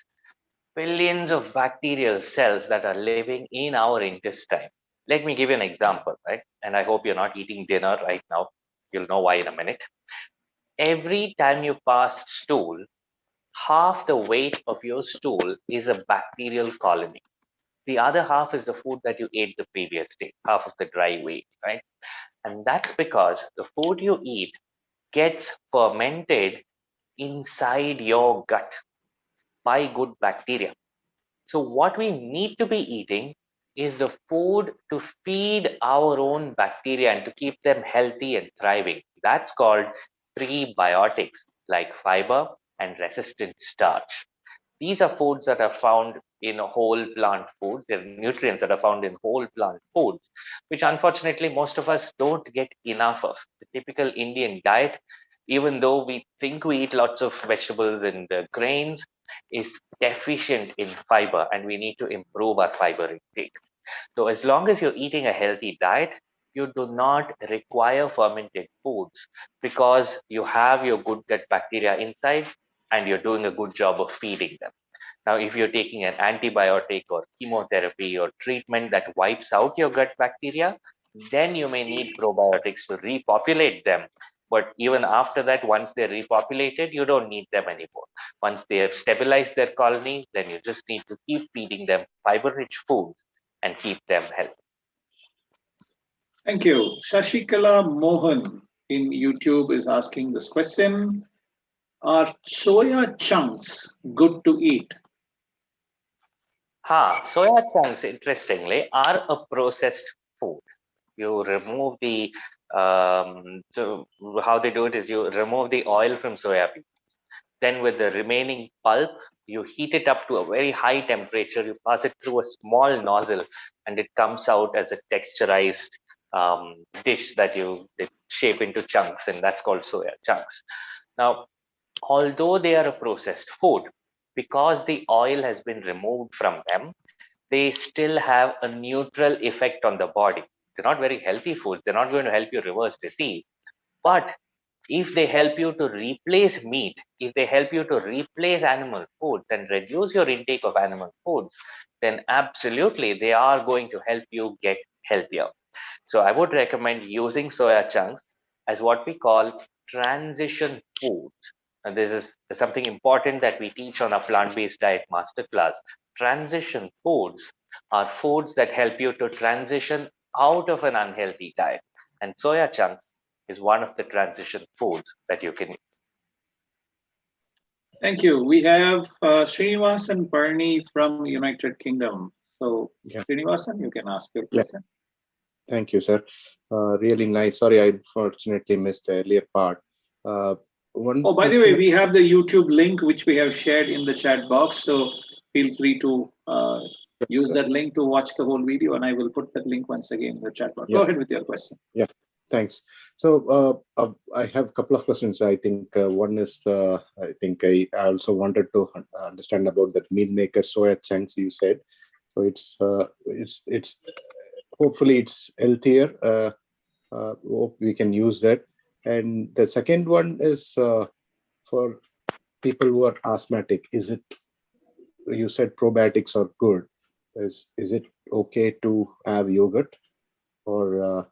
billions of bacterial cells that are living in our intestine. Let me give you an example, right? And I hope you're not eating dinner right now. You'll know why in a minute. Every time you pass stool, half the weight of your stool is a bacterial colony. The other half is the food that you ate the previous day, half of the dry weight, right? And that's because the food you eat gets fermented inside your gut by good bacteria. So, what we need to be eating is the food to feed our own bacteria and to keep them healthy and thriving. That's called prebiotics, like fiber and resistant starch. These are foods that are found in whole plant foods. They're nutrients that are found in whole plant foods, which unfortunately most of us don't get enough of. The typical Indian diet, even though we think we eat lots of vegetables and grains, is deficient in fiber, and we need to improve our fiber intake. So, as long as you're eating a healthy diet, you do not require fermented foods because you have your good gut bacteria inside and you're doing a good job of feeding them. Now, if you're taking an antibiotic or chemotherapy or treatment that wipes out your gut bacteria, then you may need probiotics to repopulate them. But even after that, once they're repopulated, you don't need them anymore. Once they have stabilized their colony, then you just need to keep feeding them fiber rich foods and keep them healthy. Thank you. Shashikala Mohan in YouTube is asking this question. Are soya chunks good to eat? Soya chunks, interestingly, are a processed food. You remove the so how they do it is you remove the oil from soya bean. Then with the remaining pulp, you heat it up to a very high temperature. You pass it through a small nozzle, and it comes out as a texturized dish that you shape into chunks, and that's called soya chunks. Now, although they are a processed food, because the oil has been removed from them, they still have a neutral effect on the body. They're not very healthy foods. They're not going to help you reverse disease. But if they help you to replace meat, if they help you to replace animal foods and reduce your intake of animal foods, then absolutely they are going to help you get healthier. So I would recommend using soya chunks as what we call transition foods. And this is something important that we teach on our plant-based diet masterclass. Transition foods are foods that help you to transition out of an unhealthy diet. And soya chunks is one of the transition foods that you can use. Thank you. We have Srinivasan Parni from United Kingdom. So, Yeah. Srinivasan, you can ask your Yeah. question. Thank you, sir. Really nice. Sorry, I unfortunately missed the earlier part. Oh, by the way, we have the YouTube link which we have shared in the chat box. So feel free to use that link to watch the whole video, and I will put that link once again in the chat box. Yeah. Go ahead with your question. Yeah, thanks. So I have a couple of questions. I think one is, I think I also wanted to understand about that meal maker soya chunks you said. So it's hopefully it's healthier. Hope we can use that. And the second one is for people who are asthmatic. Is it, you said probiotics are good. Is it okay to have yogurt or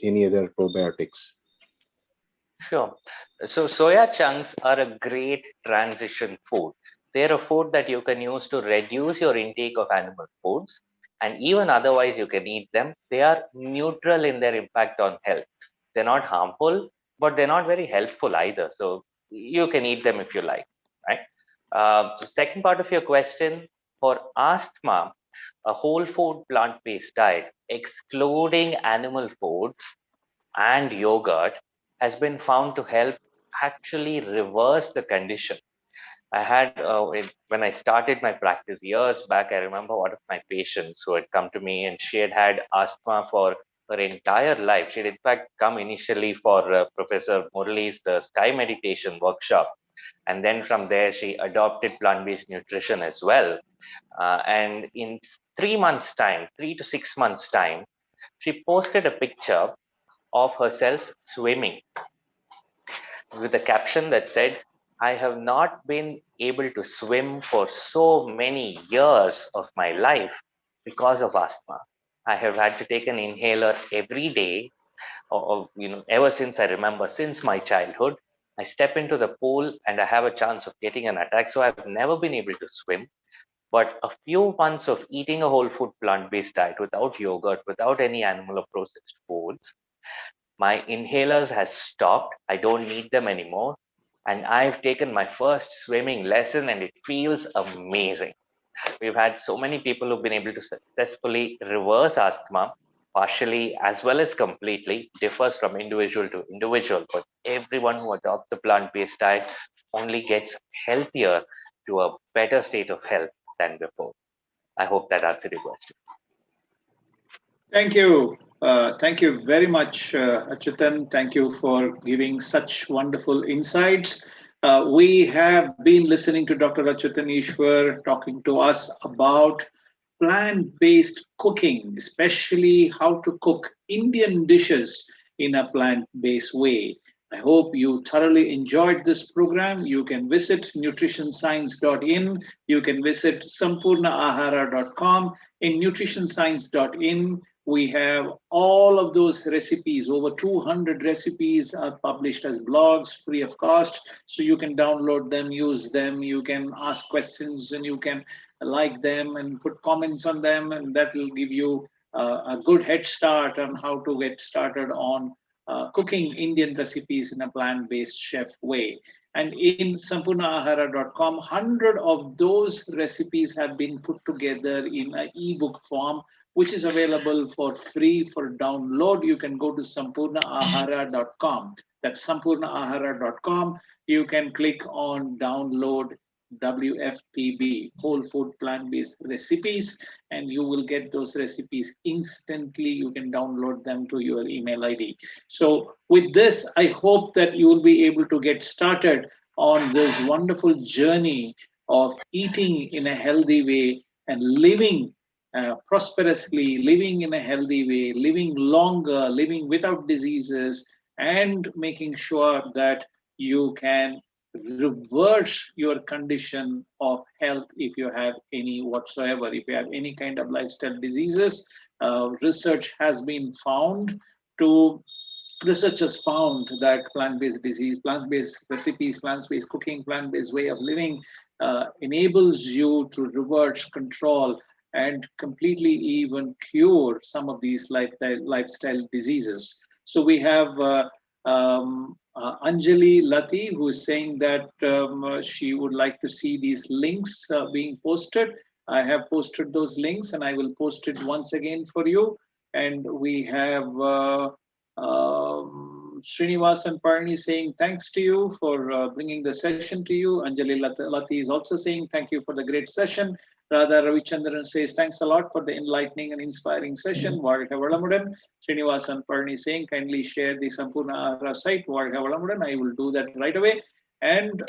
any other probiotics? Sure. So soya chunks are a great transition food. They're a food that you can use to reduce your intake of animal foods, and even otherwise you can eat them. They are neutral in their impact on health. They're not harmful, but they're not very helpful either. So you can eat them if you like, right? So second part of your question, for asthma, a whole food plant-based diet, excluding animal foods and yogurt, has been found to help actually reverse the condition. I had, when I started my practice years back, I remember one of my patients who had come to me and she had had asthma for her entire life. She had, in fact, come initially for Professor Murali's Sky Meditation workshop. And then from there, she adopted plant based nutrition as well. And in 3 months' time, 3 to 6 months' time, she posted a picture of herself swimming with a caption that said, I have not been able to swim for so many years of my life because of asthma. I have had to take an inhaler every day, or ever since I remember, since my childhood. I step into the pool and I have a chance of getting an attack. So I've never been able to swim. But a few months of eating a whole food plant based diet without yogurt, without any animal or processed foods, my inhalers has stopped. I don't need them anymore. And I've taken my first swimming lesson and it feels amazing. We've had so many people who've been able to successfully reverse asthma, partially as well as completely, differs from individual to individual. But everyone who adopts the plant-based diet only gets healthier to a better state of health than before. I hope that answered your question. Thank you. Thank you very much, Achyuthan. Thank you for giving such wonderful insights. We have been listening to Dr. Achyuthan Eswar talking to us about plant-based cooking, especially how to cook Indian dishes in a plant-based way. I hope you thoroughly enjoyed this program. You can visit nutritionscience.in. You can visit sampurnaahara.com. In nutritionscience.in, we have all of those recipes. Over 200 recipes are published as blogs free of cost. So you can download them, use them. You can ask questions and you can like them and put comments on them. And that will give you a good head start on how to get started on cooking Indian recipes in a plant-based chef way. And in sampurnaahara.com, 100 of those recipes have been put together in an ebook form, which is available for free for download. You can go to sampurnaahara.com. That's sampurnaahara.com. You can click on download WFPB, whole food plant-based recipes, and you will get those recipes instantly. You can download them to your email ID. So with this, I hope that you will be able to get started on this wonderful journey of eating in a healthy way and living prosperously, living in a healthy way, living longer, living without diseases, and making sure that you can reverse your condition of health if you have any whatsoever. If you have any kind of lifestyle diseases, research has been found to researchers found that plant-based disease, plant-based recipes, plant-based cooking, plant-based way of living enables you to reverse, control, and completely even cure some of these lifestyle diseases. So we have Anjali Lati, who is saying that she would like to see these links being posted. I have posted those links and I will post it once again for you. And we have Srinivas and Parni saying thanks to you for bringing the session to you. Anjali Lati is also saying thank you for the great session. Radha Ravichandran says thanks a lot for the enlightening and inspiring session. Varga Valamudan. Srinivas and Parni saying kindly share the Sampurna Ahara site. Varga Valamudan. I will do that right away. And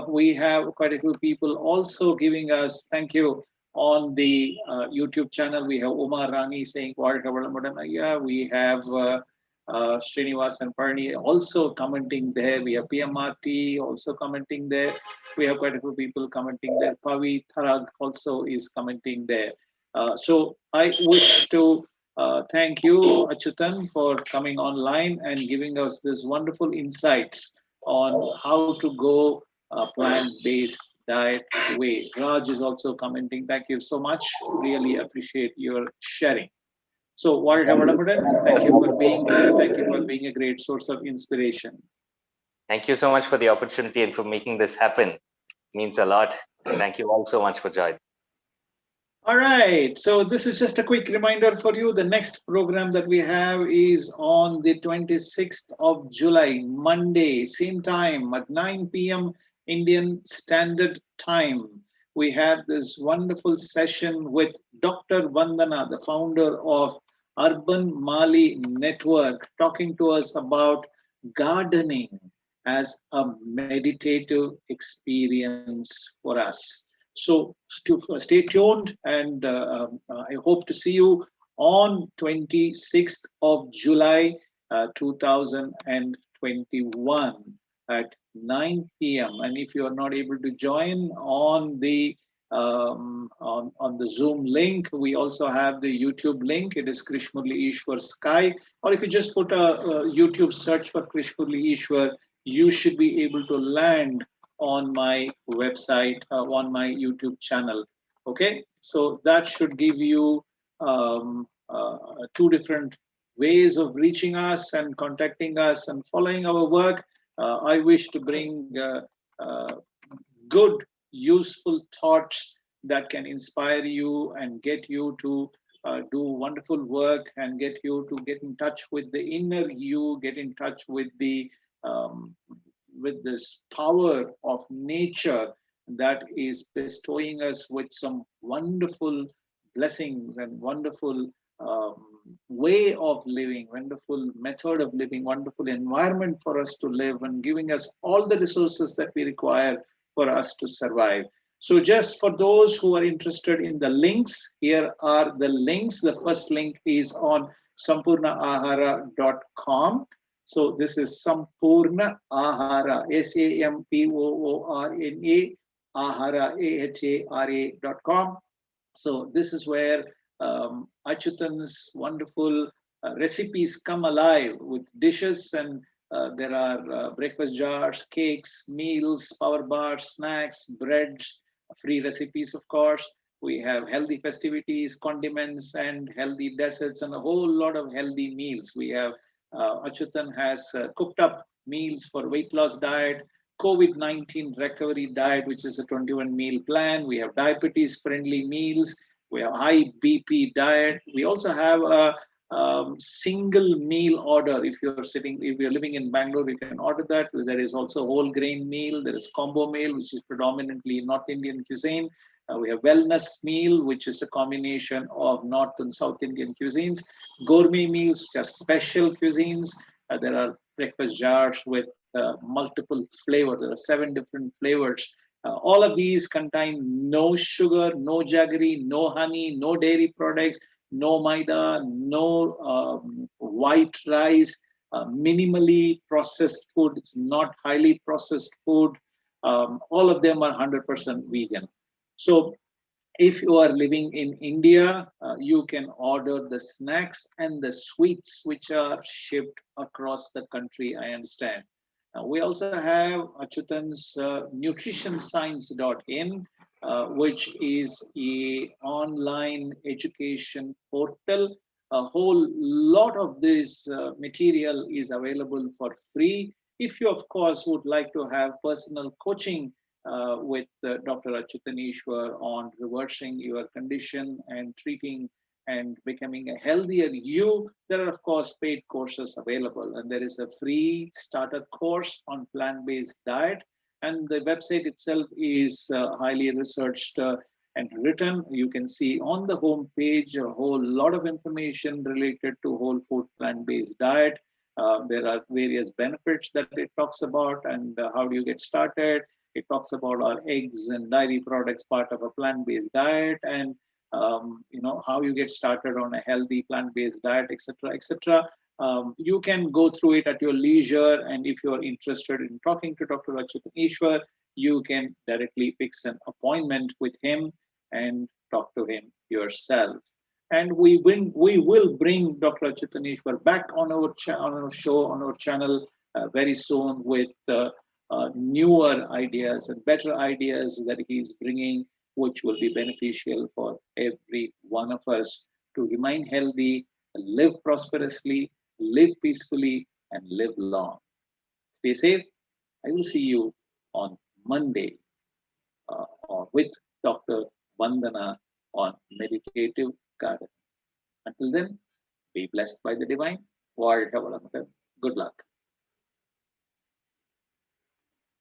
we have quite a few people also giving us thank you on the YouTube channel. We have Umar Rani saying Varga Valamudan. Yeah, we have Srinivas and Parni also commenting there. We have PMRT also commenting there. We have quite a few people commenting there. Pavi Tharag also is commenting there. So I wish to thank you, Achyuthan, for coming online and giving us this wonderful insights on how to go plant-based diet way. Raj is also commenting. Thank you so much. Really appreciate your sharing. So, Varga Vadamadan, thank you for being here. Thank you for being a great source of inspiration. Thank you so much for the opportunity and for making this happen. It means a lot. Thank you all so much for joining. All right. So this is just a quick reminder for you. The next program that we have is on the 26th of July, Monday, same time at 9 p.m. Indian Standard Time. We have this wonderful session with Dr. Vandana, the founder of Urban Mali Network, talking to us about gardening as a meditative experience for us. So stay tuned, and I hope to see you on 26th of July 2021 at 9 p.m. And if you are not able to join on the Zoom link, we also have the YouTube link. It is Krish Murali Eswar Sky, or if you just put a YouTube search for Krish Murali Eswar, you should be able to land on my website, on my YouTube channel. Okay, so that should give you two different ways of reaching us and contacting us and following our work. I wish to bring uh, good, useful thoughts that can inspire you and get you to do wonderful work and get you to get in touch with the inner you, get in touch um, with this power of nature that is bestowing us with some wonderful blessings and wonderful um, way of living, wonderful method of living, wonderful environment for us to live, and giving us all the resources that we require for us to survive. So just for those who are interested in the links, here are the links. The first link is on sampurnaahara.com. So this is Sampurna Ahara, Sampoorna Ahara, Ahara.com. So this is where Achyuthan's wonderful recipes come alive with dishes, and there are breakfast jars, cakes, meals, power bars, snacks, breads, free recipes, of course. We have healthy festivities, condiments, and healthy desserts, and a whole lot of healthy meals. We have Achyuthan has cooked up meals for weight loss diet, COVID-19 recovery diet, which is a 21 meal plan. We have diabetes friendly meals. We have high BP diet. We also have a single meal order. If you're living in Bangalore, you can order that. There is also whole grain meal. There is combo meal, which is predominantly North Indian cuisine. We have wellness meal, which is a combination of North and South Indian cuisines. Gourmet meals, which are special cuisines. There are breakfast jars with multiple flavors. There are 7 different flavors. All of these contain no sugar, no jaggery, no honey, no dairy products, no maida, no white rice, minimally processed food. It's not highly processed food. All of them are 100% vegan. So if you are living in India, you can order the snacks and the sweets which are shipped across the country, I understand. We also have Achyuthan's nutritionscience.in, which is a online education portal. A whole lot of this material is available for free. If you, of course, would like to have personal coaching with Dr. Achyuthan Eswar on reversing your condition and treating and becoming a healthier you, there are, of course, paid courses available. And there is a free starter course on plant-based diet. And the website itself is highly researched and written. You can see on the home page a whole lot of information related to whole food plant-based diet. There are various benefits that it talks about, and how do you get started. It talks about our eggs and dairy products, part of a plant-based diet, and how you get started on a healthy plant-based diet, etc., etc. You can go through it at your leisure, and if you are interested in talking to Dr. Achyuthan Eswar, you can directly fix an appointment with him and talk to him yourself. And we will bring Dr. Achyuthan Eswar back on our show, on our channel very soon with newer ideas and better ideas that he's bringing, which will be beneficial for every one of us to remain healthy, live prosperously, live peacefully, and live long. Stay safe, I will see you on Monday or with Dr. Vandana on Meditative Garden. Until then, be blessed by the divine. Good luck.